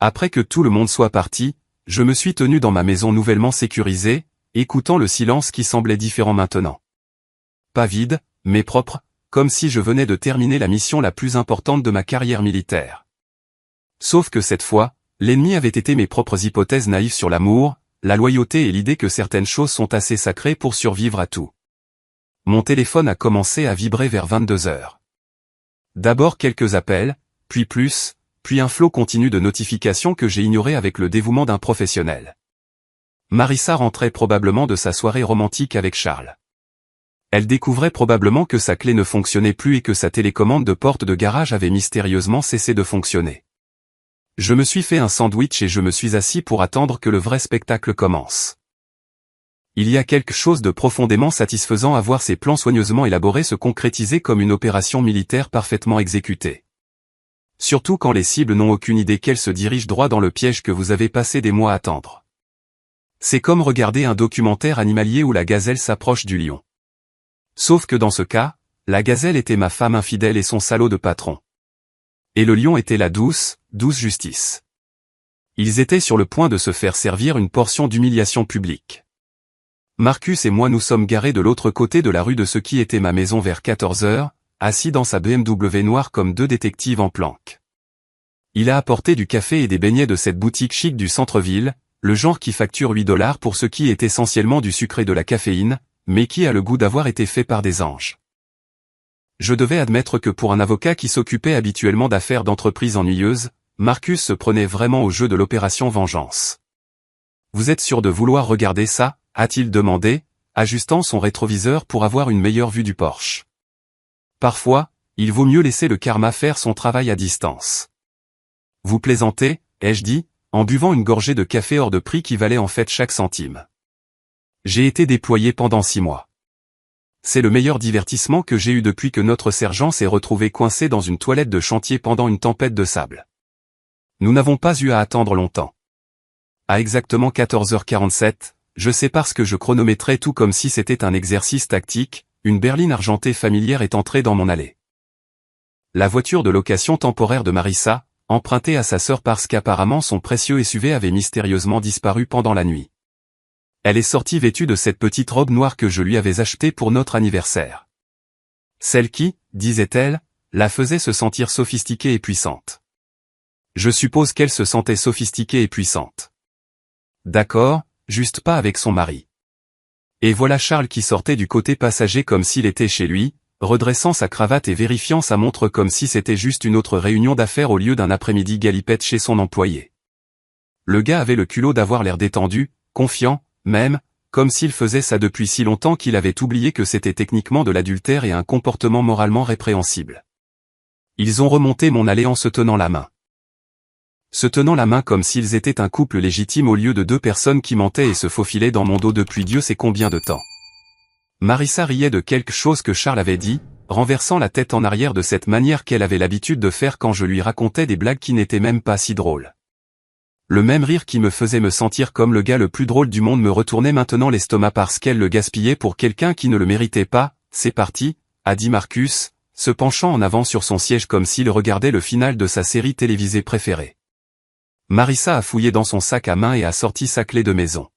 Après que tout le monde soit parti, je me suis tenu dans ma maison nouvellement sécurisée, écoutant le silence qui semblait différent maintenant. Pas vide, mais propre, comme si je venais de terminer la mission la plus importante de ma carrière militaire. Sauf que cette fois, l'ennemi avait été mes propres hypothèses naïves sur l'amour, la loyauté et l'idée que certaines choses sont assez sacrées pour survivre à tout. Mon téléphone a commencé à vibrer vers 22 heures. D'abord quelques appels, puis plus, puis un flot continu de notifications que j'ai ignorées avec le dévouement d'un professionnel. Marissa rentrait probablement de sa soirée romantique avec Charles. Elle découvrait probablement que sa clé ne fonctionnait plus et que sa télécommande de porte de garage avait mystérieusement cessé de fonctionner. Je me suis fait un sandwich et je me suis assis pour attendre que le vrai spectacle commence. Il y a quelque chose de profondément satisfaisant à voir ces plans soigneusement élaborés se concrétiser comme une opération militaire parfaitement exécutée. Surtout quand les cibles n'ont aucune idée qu'elles se dirigent droit dans le piège que vous avez passé des mois à tendre. C'est comme regarder un documentaire animalier où la gazelle s'approche du lion. Sauf que dans ce cas, la gazelle était ma femme infidèle et son salaud de patron. Et le lion était la douce justice. Ils étaient sur le point de se faire servir une portion d'humiliation publique. Marcus et moi nous sommes garés de l'autre côté de la rue de ce qui était ma maison vers 14 heures, assis dans sa BMW noire comme 2 détectives en planque. Il a apporté du café et des beignets de cette boutique chic du centre-ville, le genre qui facture $8 pour ce qui est essentiellement du sucre et de la caféine, mais qui a le goût d'avoir été fait par des anges. Je devais admettre que pour un avocat qui s'occupait habituellement d'affaires d'entreprise ennuyeuses, Marcus se prenait vraiment au jeu de l'opération vengeance. « Vous êtes sûr de vouloir regarder ça ?» a-t-il demandé, ajustant son rétroviseur pour avoir une meilleure vue du Porsche. Parfois, il vaut mieux laisser le karma faire son travail à distance. « Vous plaisantez ?» ai-je dit, en buvant une gorgée de café hors de prix qui valait en fait chaque centime. J'ai été déployé pendant 6 mois. C'est le meilleur divertissement que j'ai eu depuis que notre sergent s'est retrouvé coincé dans une toilette de chantier pendant une tempête de sable. Nous n'avons pas eu à attendre longtemps. À exactement 14h47, je sais parce que je chronométrais tout comme si c'était un exercice tactique, une berline argentée familière est entrée dans mon allée. La voiture de location temporaire de Marissa, empruntée à sa sœur parce qu'apparemment son précieux SUV avait mystérieusement disparu pendant la nuit. Elle est sortie vêtue de cette petite robe noire que je lui avais achetée pour notre anniversaire. Celle qui, disait-elle, la faisait se sentir sophistiquée et puissante. Je suppose qu'elle se sentait sophistiquée et puissante. D'accord, juste pas avec son mari. Et voilà Charles qui sortait du côté passager comme s'il était chez lui, redressant sa cravate et vérifiant sa montre comme si c'était juste une autre réunion d'affaires au lieu d'un après-midi galipette chez son employé. Le gars avait le culot d'avoir l'air détendu, confiant, même, comme s'il faisait ça depuis si longtemps qu'il avait oublié que c'était techniquement de l'adultère et un comportement moralement répréhensible. Ils ont remonté mon allée en se tenant la main. Se tenant la main comme s'ils étaient un couple légitime au lieu de deux personnes qui mentaient et se faufilaient dans mon dos depuis Dieu sait combien de temps. Marissa riait de quelque chose que Charles avait dit, renversant la tête en arrière de cette manière qu'elle avait l'habitude de faire quand je lui racontais des blagues qui n'étaient même pas si drôles. Le même rire qui me faisait me sentir comme le gars le plus drôle du monde me retournait maintenant l'estomac parce qu'elle le gaspillait pour quelqu'un qui ne le méritait pas. C'est parti, a dit Marcus, se penchant en avant sur son siège comme s'il regardait le final de sa série télévisée préférée. Marissa a fouillé dans son sac à main et a sorti sa clé de maison.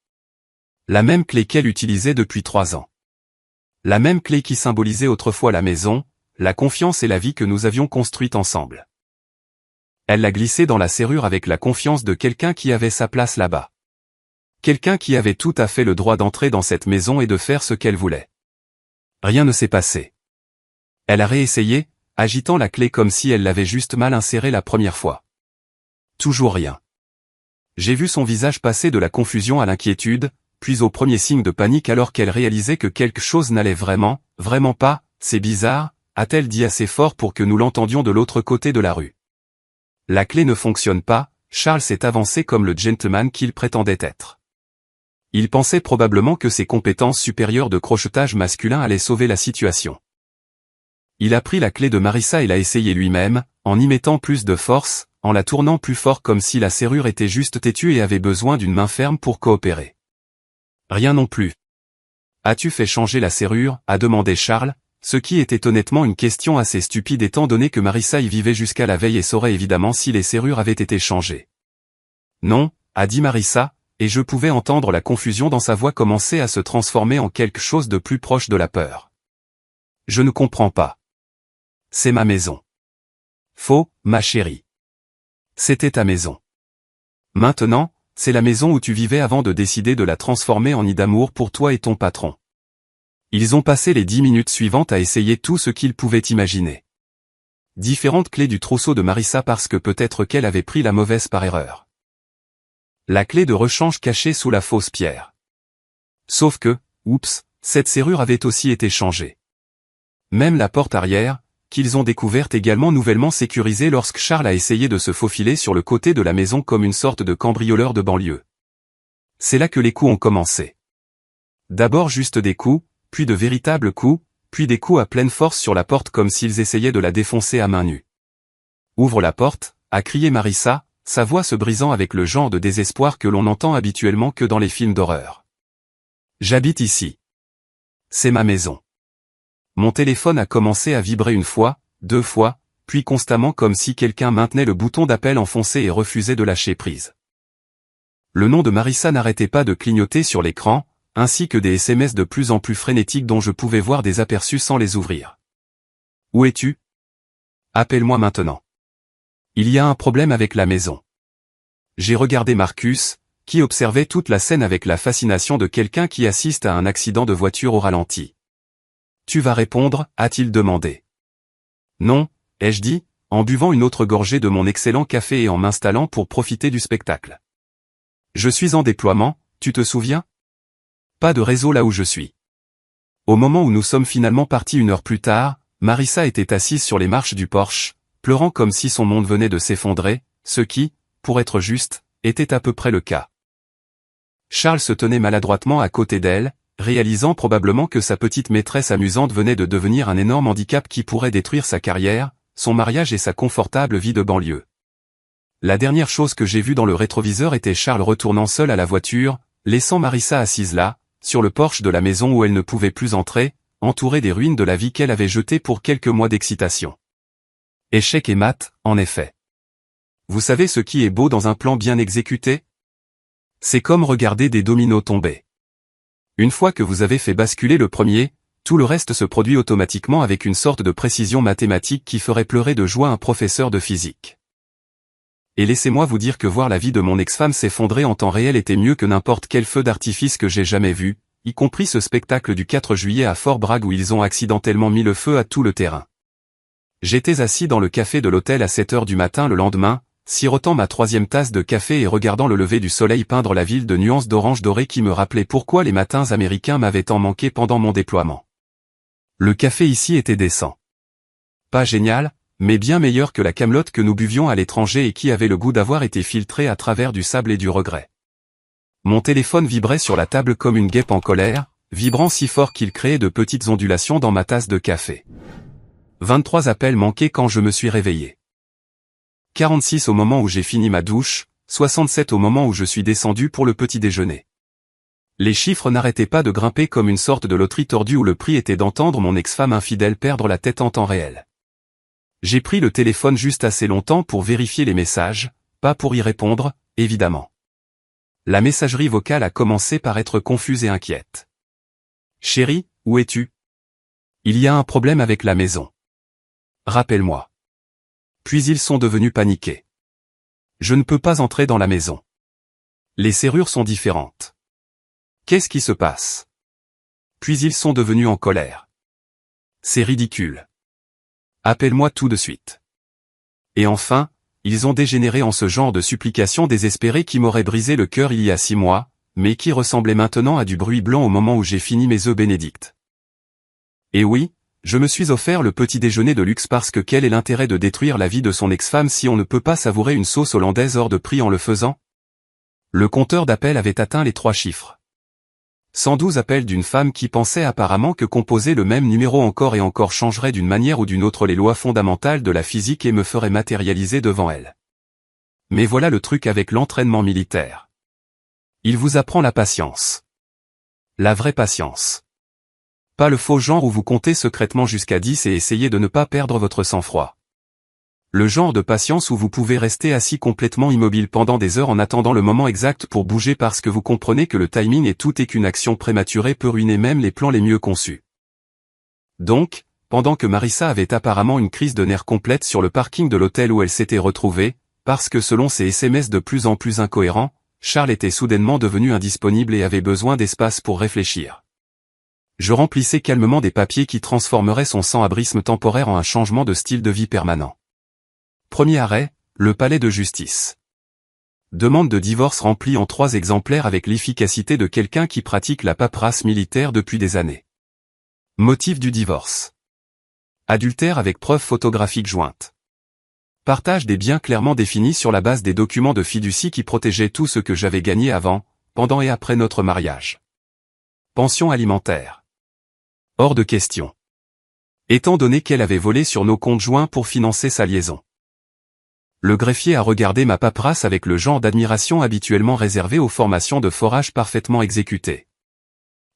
La même clé qu'elle utilisait depuis 3 ans. La même clé qui symbolisait autrefois la maison, la confiance et la vie que nous avions construite ensemble. Elle l'a glissée dans la serrure avec la confiance de quelqu'un qui avait sa place là-bas. Quelqu'un qui avait tout à fait le droit d'entrer dans cette maison et de faire ce qu'elle voulait. Rien ne s'est passé. Elle a réessayé, agitant la clé comme si elle l'avait juste mal insérée la première fois. Toujours rien. J'ai vu son visage passer de la confusion à l'inquiétude, puis au premier signe de panique alors qu'elle réalisait que quelque chose n'allait vraiment pas, c'est bizarre, a-t-elle dit assez fort pour que nous l'entendions de l'autre côté de la rue. La clé ne fonctionne pas, Charles s'est avancé comme le gentleman qu'il prétendait être. Il pensait probablement que ses compétences supérieures de crochetage masculin allaient sauver la situation. Il a pris la clé de Marissa et l'a essayée lui-même, en y mettant plus de force, en la tournant plus fort comme si la serrure était juste têtue et avait besoin d'une main ferme pour coopérer. Rien non plus. As-tu fait changer la serrure, a demandé Charles, ce qui était honnêtement une question assez stupide étant donné que Marissa y vivait jusqu'à la veille et saurait évidemment si les serrures avaient été changées. Non, a dit Marissa, et je pouvais entendre la confusion dans sa voix commencer à se transformer en quelque chose de plus proche de la peur. Je ne comprends pas. C'est ma maison. Faux, ma chérie. C'était ta maison. Maintenant, c'est la maison où tu vivais avant de décider de la transformer en nid d'amour pour toi et ton patron. Ils ont passé les 10 minutes suivantes à essayer tout ce qu'ils pouvaient imaginer. Différentes clés du trousseau de Marissa parce que peut-être qu'elle avait pris la mauvaise par erreur. La clé de rechange cachée sous la fausse pierre. Sauf que, oups, cette serrure avait aussi été changée. Même la porte arrière, qu'ils ont découverte également nouvellement sécurisée lorsque Charles a essayé de se faufiler sur le côté de la maison comme une sorte de cambrioleur de banlieue. C'est là que les coups ont commencé. D'abord juste des coups, puis de véritables coups, puis des coups à pleine force sur la porte comme s'ils essayaient de la défoncer à main nue. « Ouvre la porte », a crié Marissa, sa voix se brisant avec le genre de désespoir que l'on n'entend habituellement que dans les films d'horreur. « J'habite ici. C'est ma maison. » Mon téléphone a commencé à vibrer 1 fois, 2 fois, puis constamment comme si quelqu'un maintenait le bouton d'appel enfoncé et refusait de lâcher prise. Le nom de Marissa n'arrêtait pas de clignoter sur l'écran, ainsi que des SMS de plus en plus frénétiques dont je pouvais voir des aperçus sans les ouvrir. « Où es-tu ? Appelle-moi maintenant. Il y a un problème avec la maison. » J'ai regardé Marcus, qui observait toute la scène avec la fascination de quelqu'un qui assiste à un accident de voiture au ralenti. « Tu vas répondre » a-t-il demandé. « Non » ai-je dit, en buvant une autre gorgée de mon excellent café et en m'installant pour profiter du spectacle. « Je suis en déploiement, tu te souviens ? Pas de réseau là où je suis. » Au moment où nous sommes finalement partis 1 heure plus tard, Marissa était assise sur les marches du Porsche, pleurant comme si son monde venait de s'effondrer, ce qui, pour être juste, était à peu près le cas. Charles se tenait maladroitement à côté d'elle, réalisant probablement que sa petite maîtresse amusante venait de devenir un énorme handicap qui pourrait détruire sa carrière, son mariage et sa confortable vie de banlieue. La dernière chose que j'ai vue dans le rétroviseur était Charles retournant seul à la voiture, laissant Marissa assise là, sur le porche de la maison où elle ne pouvait plus entrer, entourée des ruines de la vie qu'elle avait jetée pour quelques mois d'excitation. Échec et mat, en effet. Vous savez ce qui est beau dans un plan bien exécuté ? C'est comme regarder des dominos tomber. Une fois que vous avez fait basculer le premier, tout le reste se produit automatiquement avec une sorte de précision mathématique qui ferait pleurer de joie un professeur de physique. Et laissez-moi vous dire que voir la vie de mon ex-femme s'effondrer en temps réel était mieux que n'importe quel feu d'artifice que j'ai jamais vu, y compris ce spectacle du 4 juillet à Fort Bragg où ils ont accidentellement mis le feu à tout le terrain. J'étais assis dans le café de l'hôtel à 7 heures du matin le lendemain, sirotant ma 3e tasse de café et regardant le lever du soleil peindre la ville de nuances d'orange doré qui me rappelait pourquoi les matins américains m'avaient tant manqué pendant mon déploiement. Le café ici était décent. Pas génial, mais bien meilleur que la camelote que nous buvions à l'étranger et qui avait le goût d'avoir été filtrée à travers du sable et du regret. Mon téléphone vibrait sur la table comme une guêpe en colère, vibrant si fort qu'il créait de petites ondulations dans ma tasse de café. 23 appels manqués quand je me suis réveillé. 46 au moment où j'ai fini ma douche, 67 au moment où je suis descendu pour le petit déjeuner. Les chiffres n'arrêtaient pas de grimper comme une sorte de loterie tordue où le prix était d'entendre mon ex-femme infidèle perdre la tête en temps réel. J'ai pris le téléphone juste assez longtemps pour vérifier les messages, pas pour y répondre, évidemment. La messagerie vocale a commencé par être confuse et inquiète. « Chérie, où es-tu ? Il y a un problème avec la maison. Rappelle-moi. » Puis ils sont devenus paniqués. « Je ne peux pas entrer dans la maison. Les serrures sont différentes. Qu'est-ce qui se passe ? » Puis ils sont devenus en colère. « C'est ridicule. Appelle-moi tout de suite. » Et enfin, ils ont dégénéré en ce genre de supplication désespérée qui m'aurait brisé le cœur il y a 6 mois, mais qui ressemblait maintenant à du bruit blanc au moment où j'ai fini mes œufs bénédicts. Et oui, je me suis offert le petit déjeuner de luxe parce que quel est l'intérêt de détruire la vie de son ex-femme si on ne peut pas savourer une sauce hollandaise hors de prix en le faisant ? Le compteur d'appels avait atteint les 3 chiffres. 112 appels d'une femme qui pensait apparemment que composer le même numéro encore et encore changerait d'une manière ou d'une autre les lois fondamentales de la physique et me ferait matérialiser devant elle. Mais voilà le truc avec l'entraînement militaire. Il vous apprend la patience. La vraie patience. Pas le faux genre où vous comptez secrètement jusqu'à 10 et essayez de ne pas perdre votre sang-froid. Le genre de patience où vous pouvez rester assis complètement immobile pendant des heures en attendant le moment exact pour bouger parce que vous comprenez que le timing est tout et qu'une action prématurée peut ruiner même les plans les mieux conçus. Donc, pendant que Marissa avait apparemment une crise de nerfs complète sur le parking de l'hôtel où elle s'était retrouvée, parce que selon ses SMS de plus en plus incohérents, Charles était soudainement devenu indisponible et avait besoin d'espace pour réfléchir. Je remplissais calmement des papiers qui transformeraient son sans-abrisme temporaire en un changement de style de vie permanent. Premier arrêt, le palais de justice. Demande de divorce remplie en 3 exemplaires avec l'efficacité de quelqu'un qui pratique la paperasse militaire depuis des années. Motif du divorce. Adultère avec preuves photographiques jointes. Partage des biens clairement définis sur la base des documents de fiducie qui protégeaient tout ce que j'avais gagné avant, pendant et après notre mariage. Pension alimentaire. Hors de question. Étant donné qu'elle avait volé sur nos comptes joints pour financer sa liaison. Le greffier a regardé ma paperasse avec le genre d'admiration habituellement réservé aux formations de forage parfaitement exécutées.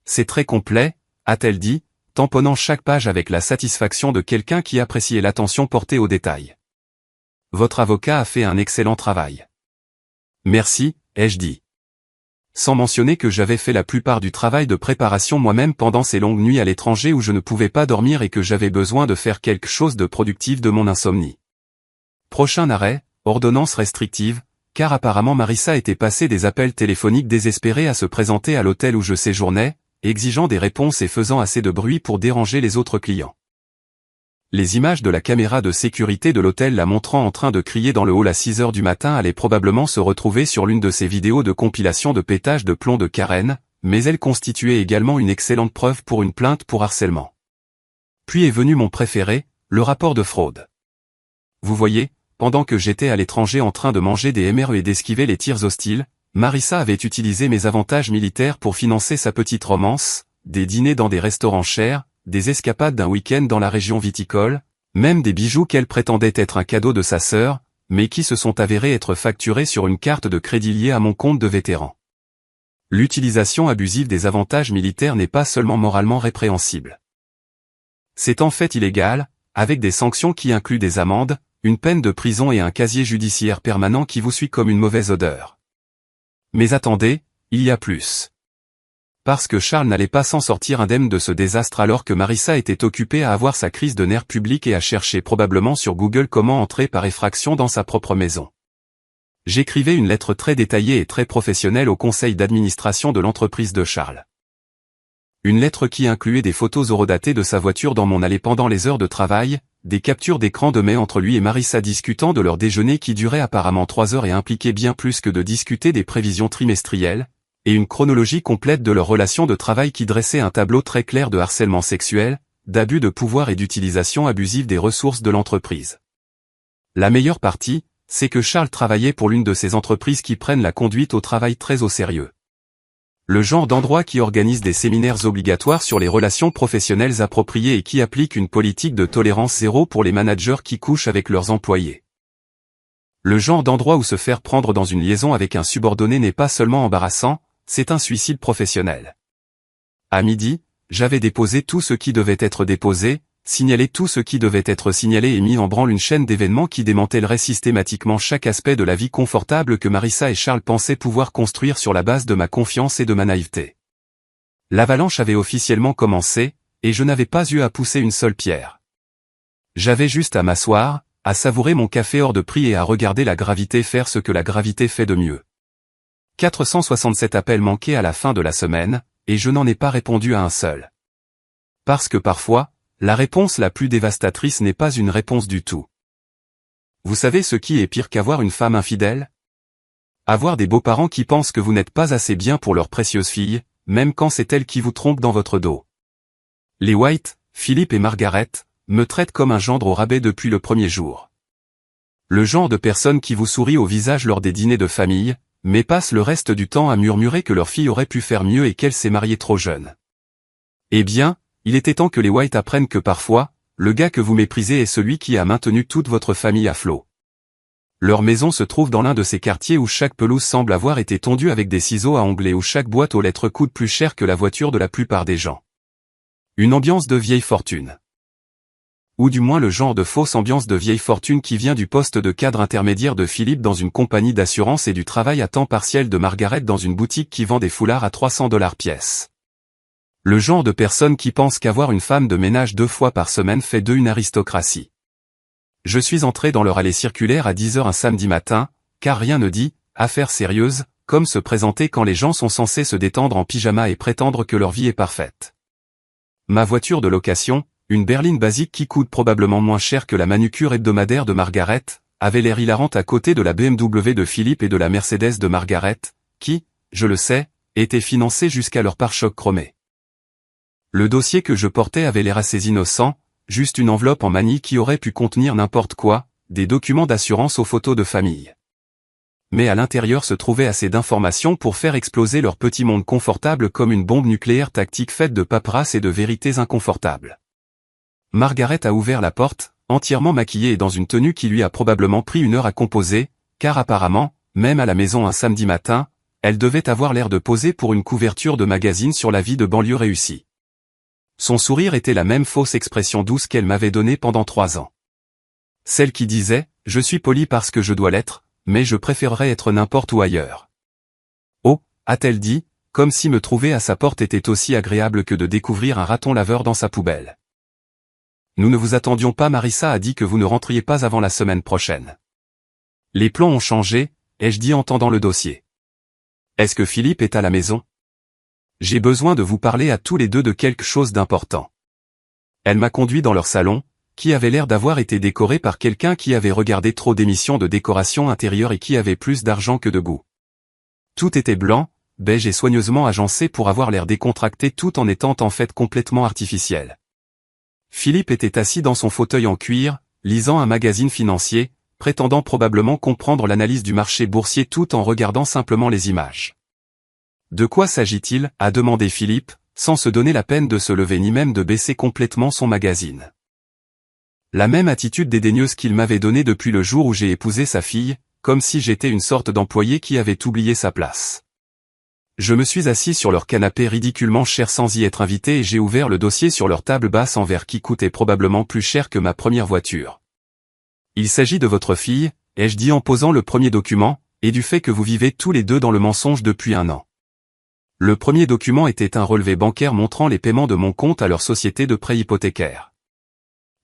C'est très complet, a-t-elle dit, tamponnant chaque page avec la satisfaction de quelqu'un qui appréciait l'attention portée aux détails. Votre avocat a fait un excellent travail. Merci, ai-je dit. Sans mentionner que j'avais fait la plupart du travail de préparation moi-même pendant ces longues nuits à l'étranger où je ne pouvais pas dormir et que j'avais besoin de faire quelque chose de productif de mon insomnie. Prochain arrêt, ordonnance restrictive, car apparemment Marissa était passée des appels téléphoniques désespérés à se présenter à l'hôtel où je séjournais, exigeant des réponses et faisant assez de bruit pour déranger les autres clients. Les images de la caméra de sécurité de l'hôtel la montrant en train de crier dans le hall à 6 heures du matin allaient probablement se retrouver sur l'une de ces vidéos de compilation de pétage de plomb de Karen, mais elles constituaient également une excellente preuve pour une plainte pour harcèlement. Puis est venu mon préféré, le rapport de fraude. Vous voyez, pendant que j'étais à l'étranger en train de manger des MRE et d'esquiver les tirs hostiles, Marissa avait utilisé mes avantages militaires pour financer sa petite romance, des dîners dans des restaurants chers, des escapades d'un week-end dans la région viticole, même des bijoux qu'elle prétendait être un cadeau de sa sœur, mais qui se sont avérés être facturés sur une carte de crédit liée à mon compte de vétéran. L'utilisation abusive des avantages militaires n'est pas seulement moralement répréhensible. C'est en fait illégal, avec des sanctions qui incluent des amendes, une peine de prison et un casier judiciaire permanent qui vous suit comme une mauvaise odeur. Mais attendez, il y a plus. Parce que Charles n'allait pas s'en sortir indemne de ce désastre alors que Marissa était occupée à avoir sa crise de nerfs publics et à chercher probablement sur Google comment entrer par effraction dans sa propre maison. J'écrivais une lettre très détaillée et très professionnelle au conseil d'administration de l'entreprise de Charles. Une lettre qui incluait des photos horodatées de sa voiture dans mon allée pendant les heures de travail, des captures d'écran de mai entre lui et Marissa discutant de leur déjeuner qui durait apparemment 3 heures et impliquait bien plus que de discuter des prévisions trimestrielles, et une chronologie complète de leur relation de travail qui dressait un tableau très clair de harcèlement sexuel, d'abus de pouvoir et d'utilisation abusive des ressources de l'entreprise. La meilleure partie, c'est que Charles travaillait pour l'une de ces entreprises qui prennent la conduite au travail très au sérieux. Le genre d'endroit qui organise des séminaires obligatoires sur les relations professionnelles appropriées et qui applique une politique de tolérance zéro pour les managers qui couchent avec leurs employés. Le genre d'endroit où se faire prendre dans une liaison avec un subordonné n'est pas seulement embarrassant, c'est un suicide professionnel. À midi, j'avais déposé tout ce qui devait être déposé, signalé tout ce qui devait être signalé et mis en branle une chaîne d'événements qui démantèlerait systématiquement chaque aspect de la vie confortable que Marissa et Charles pensaient pouvoir construire sur la base de ma confiance et de ma naïveté. L'avalanche avait officiellement commencé, et je n'avais pas eu à pousser une seule pierre. J'avais juste à m'asseoir, à savourer mon café hors de prix et à regarder la gravité faire ce que la gravité fait de mieux. 467 appels manqués à la fin de la semaine, et je n'en ai pas répondu à un seul. Parce que parfois, la réponse la plus dévastatrice n'est pas une réponse du tout. Vous savez ce qui est pire qu'avoir une femme infidèle? Avoir des beaux-parents qui pensent que vous n'êtes pas assez bien pour leur précieuse fille, même quand c'est elle qui vous trompe dans votre dos. Les White, Philippe et Margaret, me traitent comme un gendre au rabais depuis le premier jour. Le genre de personne qui vous sourit au visage lors des dîners de famille, mais passe le reste du temps à murmurer que leur fille aurait pu faire mieux et qu'elle s'est mariée trop jeune. Eh bien, il était temps que les White apprennent que parfois, le gars que vous méprisez est celui qui a maintenu toute votre famille à flot. Leur maison se trouve dans l'un de ces quartiers où chaque pelouse semble avoir été tondue avec des ciseaux à ongler, où chaque boîte aux lettres coûte plus cher que la voiture de la plupart des gens. Une ambiance de vieille fortune. Ou du moins le genre de fausse ambiance de vieille fortune qui vient du poste de cadre intermédiaire de Philippe dans une compagnie d'assurance et du travail à temps partiel de Margaret dans une boutique qui vend des foulards à 300$ pièce. Le genre de personne qui pense qu'avoir une femme de ménage 2 fois par semaine fait d'eux une aristocratie. Je suis entré dans leur allée circulaire à 10h un samedi matin, car rien ne dit, affaire sérieuse, comme se présenter quand les gens sont censés se détendre en pyjama et prétendre que leur vie est parfaite. Ma voiture de location, une berline basique qui coûte probablement moins cher que la manucure hebdomadaire de Margaret, avait l'air hilarante à côté de la BMW de Philippe et de la Mercedes de Margaret, qui, je le sais, étaient financées jusqu'à leur pare-chocs chromé. Le dossier que je portais avait l'air assez innocent, juste une enveloppe en manille qui aurait pu contenir n'importe quoi, des documents d'assurance aux photos de famille. Mais à l'intérieur se trouvait assez d'informations pour faire exploser leur petit monde confortable comme une bombe nucléaire tactique faite de paperasse et de vérités inconfortables. Margaret a ouvert la porte, entièrement maquillée et dans une tenue qui lui a probablement pris 1 heure à composer, car apparemment, même à la maison un samedi matin, elle devait avoir l'air de poser pour une couverture de magazine sur la vie de banlieue réussie. Son sourire était la même fausse expression douce qu'elle m'avait donnée pendant 3 ans. Celle qui disait « Je suis poli parce que je dois l'être, mais je préférerais être n'importe où ailleurs. » Oh, a-t-elle dit, comme si me trouver à sa porte était aussi agréable que de découvrir un raton laveur dans sa poubelle. Nous ne vous attendions pas, Marissa a dit que vous ne rentriez pas avant la semaine prochaine. Les plans ont changé, ai-je dit en tendant le dossier. Est-ce que Philippe est à la maison? J'ai besoin de vous parler à tous les deux de quelque chose d'important. Elle m'a conduit dans leur salon, qui avait l'air d'avoir été décoré par quelqu'un qui avait regardé trop d'émissions de décoration intérieure et qui avait plus d'argent que de goût. Tout était blanc, beige et soigneusement agencé pour avoir l'air décontracté tout en étant en fait complètement artificiel. Philippe était assis dans son fauteuil en cuir, lisant un magazine financier, prétendant probablement comprendre l'analyse du marché boursier tout en regardant simplement les images. De quoi s'agit-il, a demandé Philippe, sans se donner la peine de se lever ni même de baisser complètement son magazine. La même attitude dédaigneuse qu'il m'avait donnée depuis le jour où j'ai épousé sa fille, comme si j'étais une sorte d'employé qui avait oublié sa place. Je me suis assis sur leur canapé ridiculement cher sans y être invité et j'ai ouvert le dossier sur leur table basse en verre qui coûtait probablement plus cher que ma première voiture. Il s'agit de votre fille, ai-je dit en posant le premier document, et du fait que vous vivez tous les deux dans le mensonge depuis 1 an. Le premier document était un relevé bancaire montrant les paiements de mon compte à leur société de prêt hypothécaire.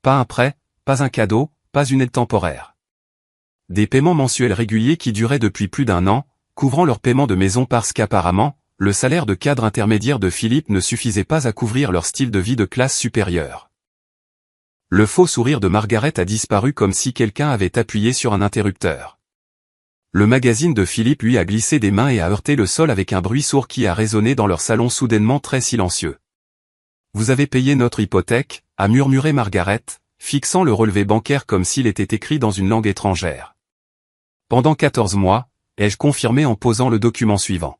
Pas un prêt, pas un cadeau, pas une aide temporaire. Des paiements mensuels réguliers qui duraient depuis plus d'1 an, couvrant leur paiement de maison parce qu'apparemment, le salaire de cadre intermédiaire de Philippe ne suffisait pas à couvrir leur style de vie de classe supérieure. Le faux sourire de Margaret a disparu comme si quelqu'un avait appuyé sur un interrupteur. Le magazine de Philippe lui a glissé des mains et a heurté le sol avec un bruit sourd qui a résonné dans leur salon soudainement très silencieux. « Vous avez payé notre hypothèque » a murmuré Margaret, fixant le relevé bancaire comme s'il était écrit dans une langue étrangère. « Pendant 14 mois, ai-je confirmé en posant le document suivant.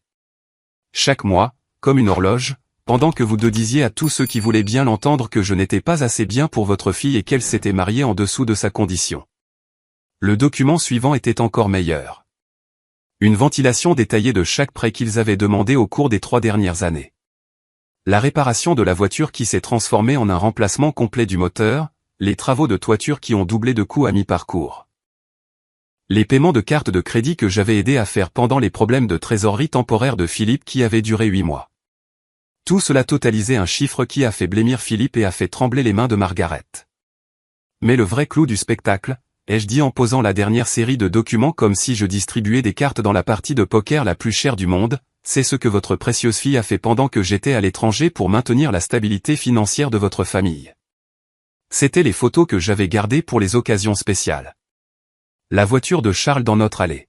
Chaque mois, comme une horloge, pendant que vous deux disiez à tous ceux qui voulaient bien l'entendre que je n'étais pas assez bien pour votre fille et qu'elle s'était mariée en dessous de sa condition. Le document suivant était encore meilleur. Une ventilation détaillée de chaque prêt qu'ils avaient demandé au cours des 3 dernières années. La réparation de la voiture qui s'est transformée en un remplacement complet du moteur, les travaux de toiture qui ont doublé de coût à mi-parcours. Les paiements de cartes de crédit que j'avais aidé à faire pendant les problèmes de trésorerie temporaire de Philippe qui avaient duré 8 mois. Tout cela totalisait un chiffre qui a fait blêmir Philippe et a fait trembler les mains de Margaret. Mais le vrai clou du spectacle, ai-je dit en posant la dernière série de documents comme si je distribuais des cartes dans la partie de poker la plus chère du monde, c'est ce que votre précieuse fille a fait pendant que j'étais à l'étranger pour maintenir la stabilité financière de votre famille. C'étaient les photos que j'avais gardées pour les occasions spéciales. La voiture de Charles dans notre allée.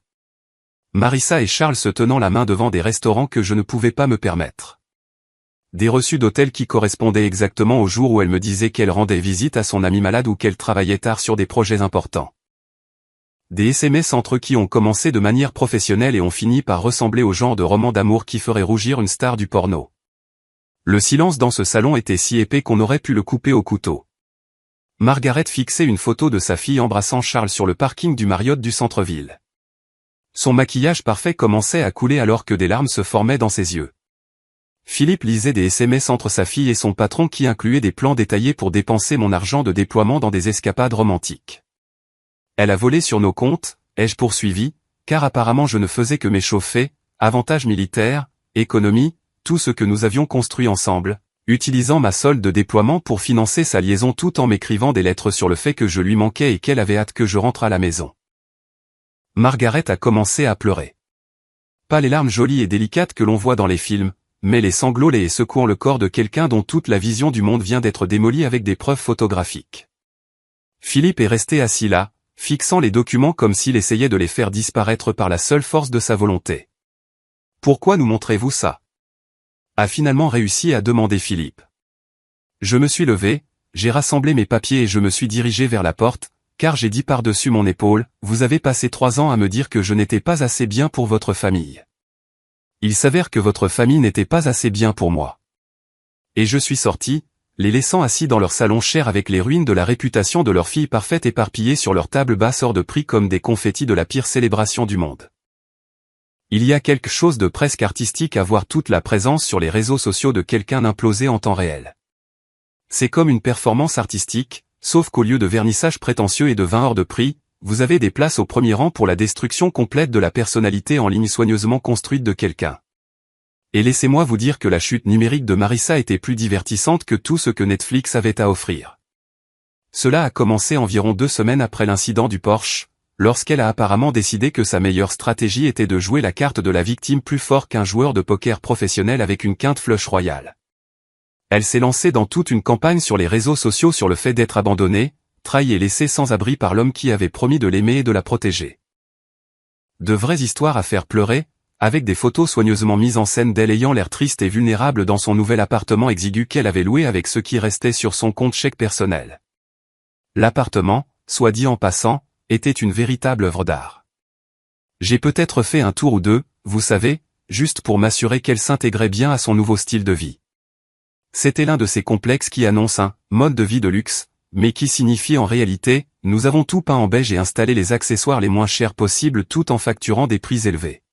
Marissa et Charles se tenant la main devant des restaurants que je ne pouvais pas me permettre. Des reçus d'hôtel qui correspondaient exactement au jour où elle me disait qu'elle rendait visite à son ami malade ou qu'elle travaillait tard sur des projets importants. Des SMS entre eux qui ont commencé de manière professionnelle et ont fini par ressembler au genre de roman d'amour qui ferait rougir une star du porno. Le silence dans ce salon était si épais qu'on aurait pu le couper au couteau. Margaret fixait une photo de sa fille embrassant Charles sur le parking du Marriott du centre-ville. Son maquillage parfait commençait à couler alors que des larmes se formaient dans ses yeux. Philippe lisait des SMS entre sa fille et son patron qui incluaient des plans détaillés pour dépenser mon argent de déploiement dans des escapades romantiques. Elle a volé sur nos comptes, ai-je poursuivi, car apparemment je ne faisais que m'échauffer, avantages militaires, économie, tout ce que nous avions construit ensemble, utilisant ma solde de déploiement pour financer sa liaison tout en m'écrivant des lettres sur le fait que je lui manquais et qu'elle avait hâte que je rentre à la maison. Margaret a commencé à pleurer. Pas les larmes jolies et délicates que l'on voit dans les films, mais les sanglots laids et secouant le corps de quelqu'un dont toute la vision du monde vient d'être démolie avec des preuves photographiques. Philippe est resté assis là, fixant les documents comme s'il essayait de les faire disparaître par la seule force de sa volonté. « Pourquoi nous montrez-vous ça ?» a finalement réussi à demander Philippe. Je me suis levé, j'ai rassemblé mes papiers et je me suis dirigé vers la porte, car j'ai dit par-dessus mon épaule, « Vous avez passé 3 ans à me dire que je n'étais pas assez bien pour votre famille. Il s'avère que votre famille n'était pas assez bien pour moi. » Et je suis sorti, les laissant assis dans leur salon cher avec les ruines de la réputation de leur fille parfaite éparpillées sur leur table basse hors de prix comme des confettis de la pire célébration du monde. Il y a quelque chose de presque artistique à voir toute la présence sur les réseaux sociaux de quelqu'un implosé en temps réel. C'est comme une performance artistique, sauf qu'au lieu de vernissage prétentieux et de vin hors de prix, vous avez des places au premier rang pour la destruction complète de la personnalité en ligne soigneusement construite de quelqu'un. Et laissez-moi vous dire que la chute numérique de Marissa était plus divertissante que tout ce que Netflix avait à offrir. Cela a commencé environ 2 semaines après l'incident du Porsche, lorsqu'elle a apparemment décidé que sa meilleure stratégie était de jouer la carte de la victime plus fort qu'un joueur de poker professionnel avec une quinte flush royale. Elle s'est lancée dans toute une campagne sur les réseaux sociaux sur le fait d'être abandonnée, trahie et laissée sans abri par l'homme qui avait promis de l'aimer et de la protéger. De vraies histoires à faire pleurer, avec des photos soigneusement mises en scène d'elle ayant l'air triste et vulnérable dans son nouvel appartement exigu qu'elle avait loué avec ce qui restait sur son compte chèque personnel. L'appartement, soit dit en passant, était une véritable œuvre d'art. J'ai peut-être fait un tour ou deux, vous savez, juste pour m'assurer qu'elle s'intégrait bien à son nouveau style de vie. C'était l'un de ces complexes qui annoncent un « mode de vie de luxe », mais qui signifie en réalité, nous avons tout peint en beige et installé les accessoires les moins chers possibles tout en facturant des prix élevés.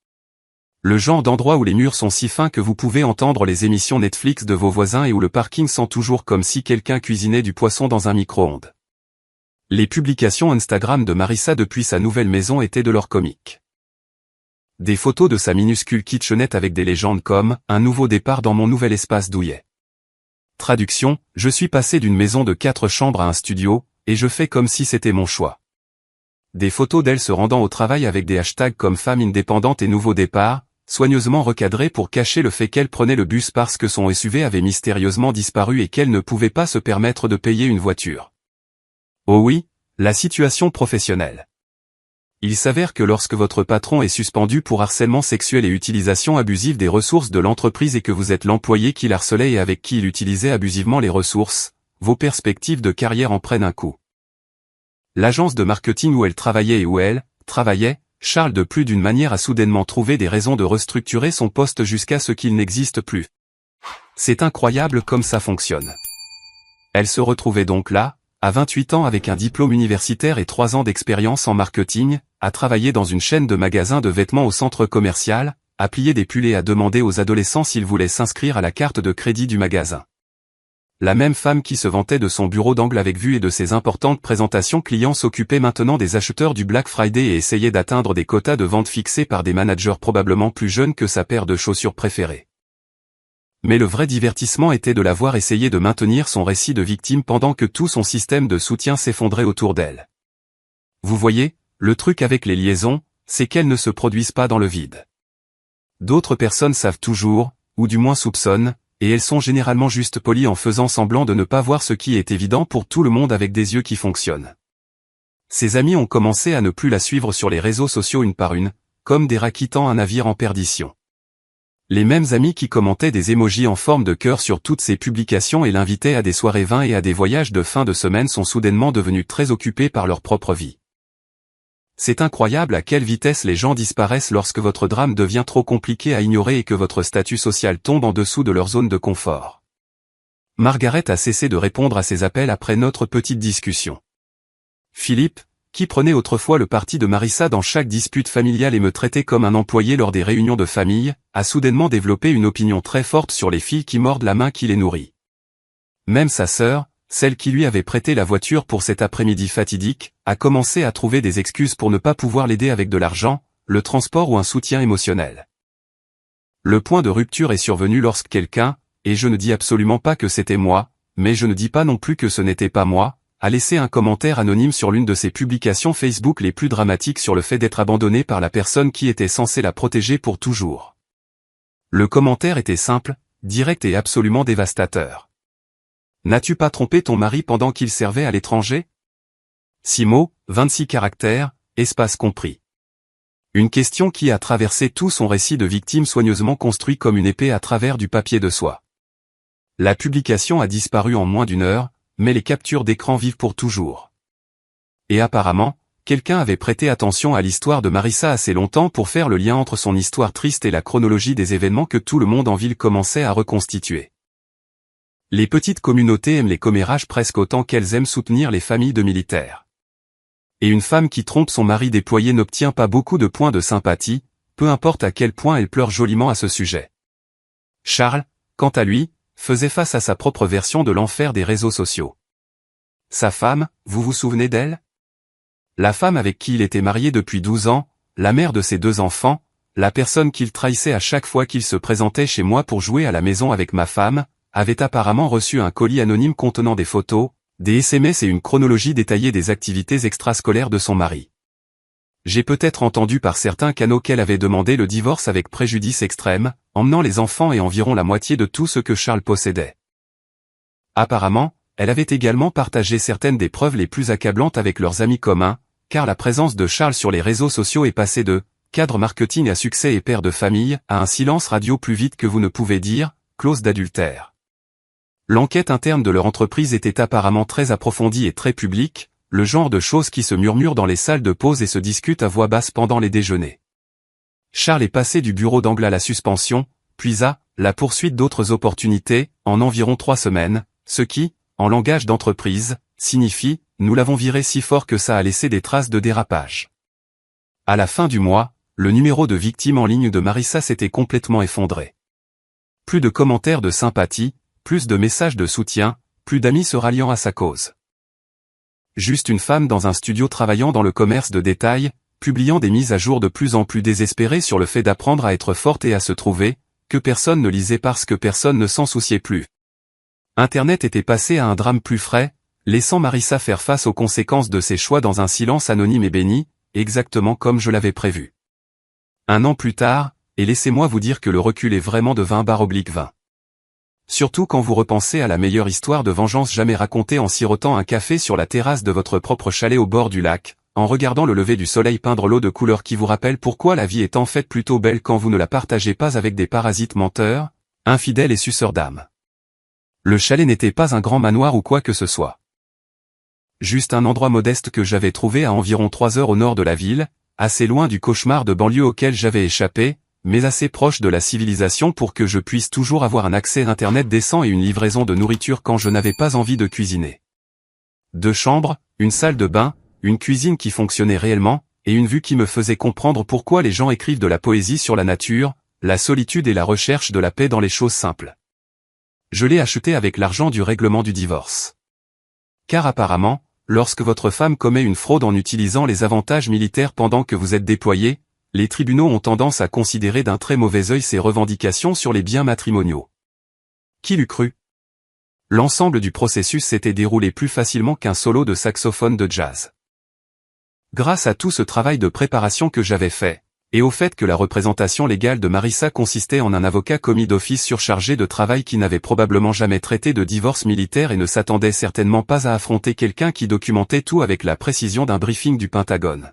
Le genre d'endroit où les murs sont si fins que vous pouvez entendre les émissions Netflix de vos voisins et où le parking sent toujours comme si quelqu'un cuisinait du poisson dans un micro-ondes. Les publications Instagram de Marissa depuis sa nouvelle maison étaient de l'or comique. Des photos de sa minuscule kitchenette avec des légendes comme « Un nouveau départ dans mon nouvel espace douillet ». Traduction, je suis passé d'une maison de 4 chambres à un studio, et je fais comme si c'était mon choix. Des photos d'elle se rendant au travail avec des hashtags comme femme indépendante et nouveau départ, soigneusement recadrés pour cacher le fait qu'elle prenait le bus parce que son SUV avait mystérieusement disparu et qu'elle ne pouvait pas se permettre de payer une voiture. Oh oui, la situation professionnelle. Il s'avère que lorsque votre patron est suspendu pour harcèlement sexuel et utilisation abusive des ressources de l'entreprise et que vous êtes l'employé qu'il harcelait et avec qui il utilisait abusivement les ressources, vos perspectives de carrière en prennent un coup. L'agence de marketing où elle travaillait et où elle travaillait, Charles de plus d'une manière a soudainement trouvé des raisons de restructurer son poste jusqu'à ce qu'il n'existe plus. C'est incroyable comme ça fonctionne. Elle se retrouvait donc là, à 28 ans avec un diplôme universitaire et 3 ans d'expérience en marketing, à travailler dans une chaîne de magasins de vêtements au centre commercial, à plier des pulls et à demander aux adolescents s'ils voulaient s'inscrire à la carte de crédit du magasin. La même femme qui se vantait de son bureau d'angle avec vue et de ses importantes présentations clients s'occupait maintenant des acheteurs du Black Friday et essayait d'atteindre des quotas de vente fixés par des managers probablement plus jeunes que sa paire de chaussures préférée. Mais le vrai divertissement était de la voir essayer de maintenir son récit de victime pendant que tout son système de soutien s'effondrait autour d'elle. Vous voyez, le truc avec les liaisons, c'est qu'elles ne se produisent pas dans le vide. D'autres personnes savent toujours, ou du moins soupçonnent, et elles sont généralement juste polies en faisant semblant de ne pas voir ce qui est évident pour tout le monde avec des yeux qui fonctionnent. Ses amis ont commencé à ne plus la suivre sur les réseaux sociaux une par une, comme des rats quittant un navire en perdition. Les mêmes amis qui commentaient des émojis en forme de cœur sur toutes ses publications et l'invitaient à des soirées vins et à des voyages de fin de semaine sont soudainement devenus très occupés par leur propre vie. C'est incroyable à quelle vitesse les gens disparaissent lorsque votre drame devient trop compliqué à ignorer et que votre statut social tombe en dessous de leur zone de confort. Margaret a cessé de répondre à ses appels après notre petite discussion. Philippe, qui prenait autrefois le parti de Marissa dans chaque dispute familiale et me traitait comme un employé lors des réunions de famille, a soudainement développé une opinion très forte sur les filles qui mordent la main qui les nourrit. Même sa sœur, celle qui lui avait prêté la voiture pour cet après-midi fatidique, a commencé à trouver des excuses pour ne pas pouvoir l'aider avec de l'argent, le transport ou un soutien émotionnel. Le point de rupture est survenu lorsque quelqu'un, et je ne dis absolument pas que c'était moi, mais je ne dis pas non plus que ce n'était pas moi, a laissé un commentaire anonyme sur l'une de ses publications Facebook les plus dramatiques sur le fait d'être abandonnée par la personne qui était censée la protéger pour toujours. Le commentaire était simple, direct et absolument dévastateur. N'as-tu pas trompé ton mari pendant qu'il servait à l'étranger? 6 mots, 26 caractères, espace compris. Une question qui a traversé tout son récit de victime soigneusement construit comme une épée à travers du papier de soie. La publication a disparu en moins d'une heure, mais les captures d'écran vivent pour toujours. Et apparemment, quelqu'un avait prêté attention à l'histoire de Marissa assez longtemps pour faire le lien entre son histoire triste et la chronologie des événements que tout le monde en ville commençait à reconstituer. Les petites communautés aiment les commérages presque autant qu'elles aiment soutenir les familles de militaires. Et une femme qui trompe son mari déployé n'obtient pas beaucoup de points de sympathie, peu importe à quel point elle pleure joliment à ce sujet. Charles, quant à lui, faisait face à sa propre version de l'enfer des réseaux sociaux. Sa femme, vous vous souvenez d'elle? La femme avec qui il était marié depuis 12 ans, la mère de ses 2 enfants, la personne qu'il trahissait à chaque fois qu'il se présentait chez moi pour jouer à la maison avec ma femme, avait apparemment reçu un colis anonyme contenant des photos, des SMS et une chronologie détaillée des activités extrascolaires de son mari. J'ai peut-être entendu par certains canaux qu'elle avait demandé le divorce avec préjudice extrême, emmenant les enfants et environ la moitié de tout ce que Charles possédait. Apparemment, elle avait également partagé certaines des preuves les plus accablantes avec leurs amis communs, car la présence de Charles sur les réseaux sociaux est passée de « cadre marketing à succès et père de famille » à un silence radio plus vite que vous ne pouvez dire, clause d'adultère. L'enquête interne de leur entreprise était apparemment très approfondie et très publique, le genre de choses qui se murmurent dans les salles de pause et se discutent à voix basse pendant les déjeuners. Charles est passé du bureau d'angle à la suspension, puis à la poursuite d'autres opportunités, en environ 3 semaines, ce qui, en langage d'entreprise, signifie « nous l'avons viré si fort que ça a laissé des traces de dérapage ». À la fin du mois, le numéro de victime en ligne de Marissa s'était complètement effondré. Plus de commentaires de sympathie, plus de messages de soutien, plus d'amis se ralliant à sa cause. Juste une femme dans un studio travaillant dans le commerce de détail, publiant des mises à jour de plus en plus désespérées sur le fait d'apprendre à être forte et à se trouver, que personne ne lisait parce que personne ne s'en souciait plus. Internet était passé à un drame plus frais, laissant Marissa faire face aux conséquences de ses choix dans un silence anonyme et béni, exactement comme je l'avais prévu. 1 an plus tard, et laissez-moi vous dire que le recul est vraiment de 20/20. Surtout quand vous repensez à la meilleure histoire de vengeance jamais racontée en sirotant un café sur la terrasse de votre propre chalet au bord du lac, en regardant le lever du soleil peindre l'eau de couleur qui vous rappelle pourquoi la vie est en fait plutôt belle quand vous ne la partagez pas avec des parasites menteurs, infidèles et suceurs d'âme. Le chalet n'était pas un grand manoir ou quoi que ce soit. Juste un endroit modeste que j'avais trouvé à environ 3 heures au nord de la ville, assez loin du cauchemar de banlieue auquel j'avais échappé, mais assez proche de la civilisation pour que je puisse toujours avoir un accès Internet décent et une livraison de nourriture quand je n'avais pas envie de cuisiner. 2 chambres, une salle de bain, une cuisine qui fonctionnait réellement, et une vue qui me faisait comprendre pourquoi les gens écrivent de la poésie sur la nature, la solitude et la recherche de la paix dans les choses simples. Je l'ai acheté avec l'argent du règlement du divorce. Car apparemment, lorsque votre femme commet une fraude en utilisant les avantages militaires pendant que vous êtes déployé, les tribunaux ont tendance à considérer d'un très mauvais œil ces revendications sur les biens matrimoniaux. Qui l'eût cru? L'ensemble du processus s'était déroulé plus facilement qu'un solo de saxophone de jazz. Grâce à tout ce travail de préparation que j'avais fait, et au fait que la représentation légale de Marissa consistait en un avocat commis d'office surchargé de travail qui n'avait probablement jamais traité de divorce militaire et ne s'attendait certainement pas à affronter quelqu'un qui documentait tout avec la précision d'un briefing du Pentagone.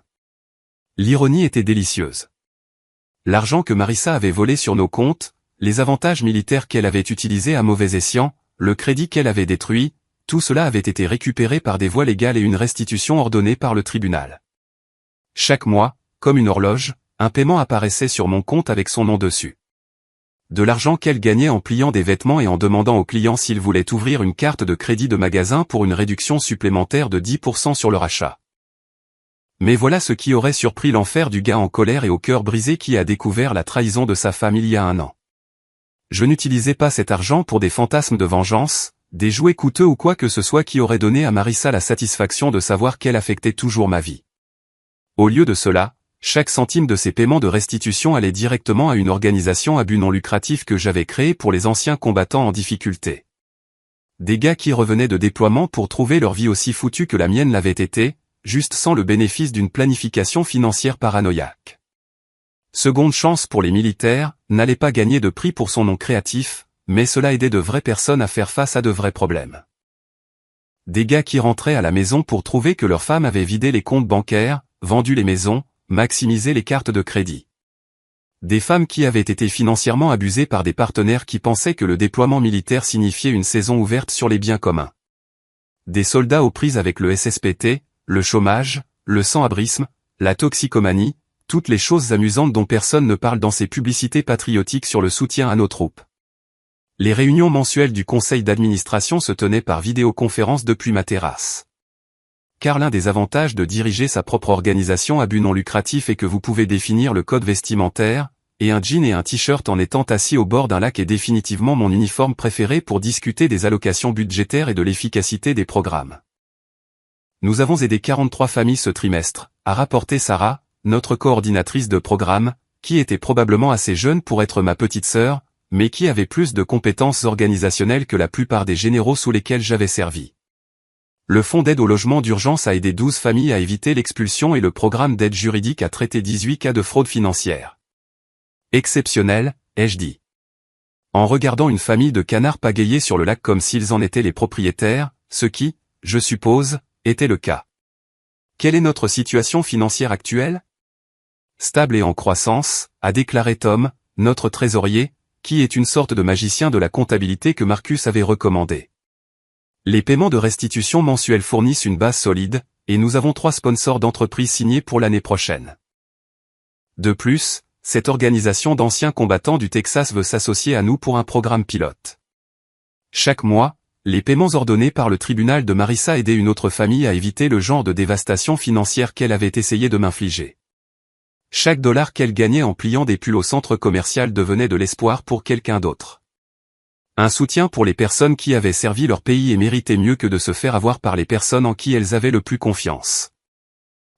L'ironie était délicieuse. L'argent que Marissa avait volé sur nos comptes, les avantages militaires qu'elle avait utilisés à mauvais escient, le crédit qu'elle avait détruit, tout cela avait été récupéré par des voies légales et une restitution ordonnée par le tribunal. Chaque mois, comme une horloge, un paiement apparaissait sur mon compte avec son nom dessus. De l'argent qu'elle gagnait en pliant des vêtements et en demandant aux clients s'ils voulaient ouvrir une carte de crédit de magasin pour une réduction supplémentaire de 10% sur leur achat. Mais voilà ce qui aurait surpris l'enfer du gars en colère et au cœur brisé qui a découvert la trahison de sa femme il y a 1 an. Je n'utilisais pas cet argent pour des fantasmes de vengeance, des jouets coûteux ou quoi que ce soit qui aurait donné à Marissa la satisfaction de savoir qu'elle affectait toujours ma vie. Au lieu de cela, chaque centime de ces paiements de restitution allait directement à une organisation à but non lucratif que j'avais créée pour les anciens combattants en difficulté. Des gars qui revenaient de déploiement pour trouver leur vie aussi foutue que la mienne l'avait été, juste sans le bénéfice d'une planification financière paranoïaque. Seconde chance pour les militaires, n'allait pas gagner de prix pour son nom créatif, mais cela aidait de vraies personnes à faire face à de vrais problèmes. Des gars qui rentraient à la maison pour trouver que leur femme avait vidé les comptes bancaires, vendu les maisons, maximisé les cartes de crédit. Des femmes qui avaient été financièrement abusées par des partenaires qui pensaient que le déploiement militaire signifiait une saison ouverte sur les biens communs. Des soldats aux prises avec le SSPT, le chômage, le sans-abrisme, la toxicomanie, toutes les choses amusantes dont personne ne parle dans ces publicités patriotiques sur le soutien à nos troupes. Les réunions mensuelles du conseil d'administration se tenaient par vidéoconférence depuis ma terrasse. Car l'un des avantages de diriger sa propre organisation à but non lucratif est que vous pouvez définir le code vestimentaire, et un jean et un t-shirt en étant assis au bord d'un lac est définitivement mon uniforme préféré pour discuter des allocations budgétaires et de l'efficacité des programmes. Nous avons aidé 43 familles ce trimestre, a rapporté Sarah, notre coordinatrice de programme, qui était probablement assez jeune pour être ma petite sœur, mais qui avait plus de compétences organisationnelles que la plupart des généraux sous lesquels j'avais servi. Le fonds d'aide au logement d'urgence a aidé 12 familles à éviter l'expulsion et le programme d'aide juridique a traité 18 cas de fraude financière. Exceptionnel, ai-je dit. En regardant une famille de canards pagayer sur le lac comme s'ils en étaient les propriétaires, ce qui, je suppose, était le cas. Quelle est notre situation financière actuelle? Stable et en croissance, a déclaré Tom, notre trésorier, qui est une sorte de magicien de la comptabilité que Marcus avait recommandé. Les paiements de restitution mensuels fournissent une base solide, et nous avons 3 sponsors d'entreprise signés pour l'année prochaine. De plus, cette organisation d'anciens combattants du Texas veut s'associer à nous pour un programme pilote. Chaque mois, les paiements ordonnés par le tribunal de Marissa aidaient une autre famille à éviter le genre de dévastation financière qu'elle avait essayé de m'infliger. Chaque dollar qu'elle gagnait en pliant des pulls au centre commercial devenait de l'espoir pour quelqu'un d'autre. Un soutien pour les personnes qui avaient servi leur pays et méritaient mieux que de se faire avoir par les personnes en qui elles avaient le plus confiance.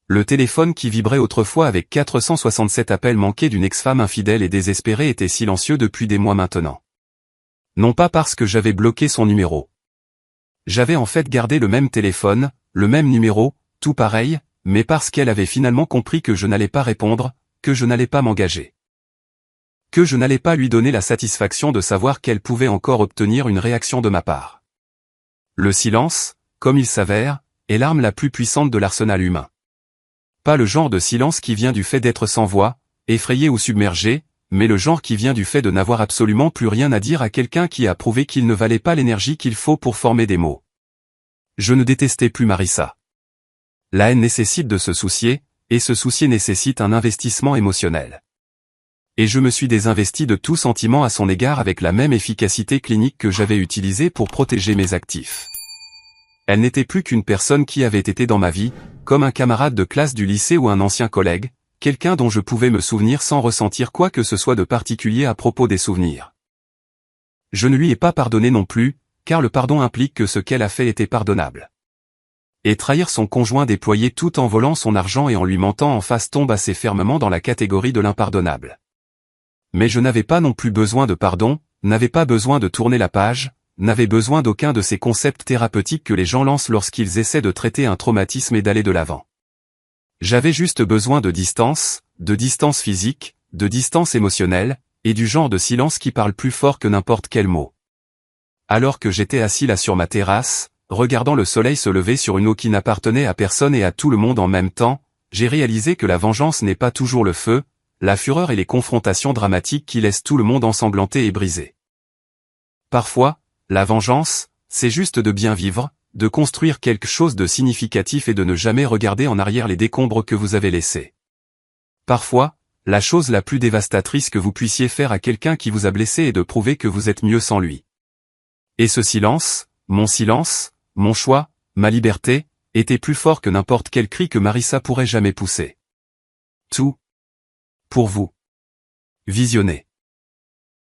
Le téléphone qui vibrait autrefois avec 467 appels manqués d'une ex-femme infidèle et désespérée était silencieux depuis des mois maintenant. Non pas parce que j'avais bloqué son numéro. J'avais en fait gardé le même téléphone, le même numéro, tout pareil, mais parce qu'elle avait finalement compris que je n'allais pas répondre, que je n'allais pas m'engager. que je n'allais pas lui donner la satisfaction de savoir qu'elle pouvait encore obtenir une réaction de ma part. Le silence, comme il s'avère, est l'arme la plus puissante de l'arsenal humain. Pas le genre de silence qui vient du fait d'être sans voix, effrayé ou submergé, mais le genre qui vient du fait de n'avoir absolument plus rien à dire à quelqu'un qui a prouvé qu'il ne valait pas l'énergie qu'il faut pour former des mots. Je ne détestais plus Marissa. La haine nécessite de se soucier, et se soucier nécessite un investissement émotionnel. Et je me suis désinvesti de tout sentiment à son égard avec la même efficacité clinique que j'avais utilisée pour protéger mes actifs. Elle n'était plus qu'une personne qui avait été dans ma vie, comme un camarade de classe du lycée ou un ancien collègue, quelqu'un dont je pouvais me souvenir sans ressentir quoi que ce soit de particulier à propos des souvenirs. Je ne lui ai pas pardonné non plus, car le pardon implique que ce qu'elle a fait était pardonnable. Et trahir son conjoint déployé tout en volant son argent et en lui mentant en face tombe assez fermement dans la catégorie de l'impardonnable. Mais je n'avais pas non plus besoin de pardon, n'avais pas besoin de tourner la page, n'avais besoin d'aucun de ces concepts thérapeutiques que les gens lancent lorsqu'ils essaient de traiter un traumatisme et d'aller de l'avant. J'avais juste besoin de distance physique, de distance émotionnelle, et du genre de silence qui parle plus fort que n'importe quel mot. Alors que j'étais assis là sur ma terrasse, regardant le soleil se lever sur une eau qui n'appartenait à personne et à tout le monde en même temps, j'ai réalisé que la vengeance n'est pas toujours le feu, la fureur et les confrontations dramatiques qui laissent tout le monde ensanglanté et brisé. Parfois, la vengeance, c'est juste de bien vivre, de construire quelque chose de significatif et de ne jamais regarder en arrière les décombres que vous avez laissés. Parfois, la chose la plus dévastatrice que vous puissiez faire à quelqu'un qui vous a blessé est de prouver que vous êtes mieux sans lui. Et ce silence, mon choix, ma liberté, était plus fort que n'importe quel cri que Marissa pourrait jamais pousser. Tout. Pour vous. Visionnez.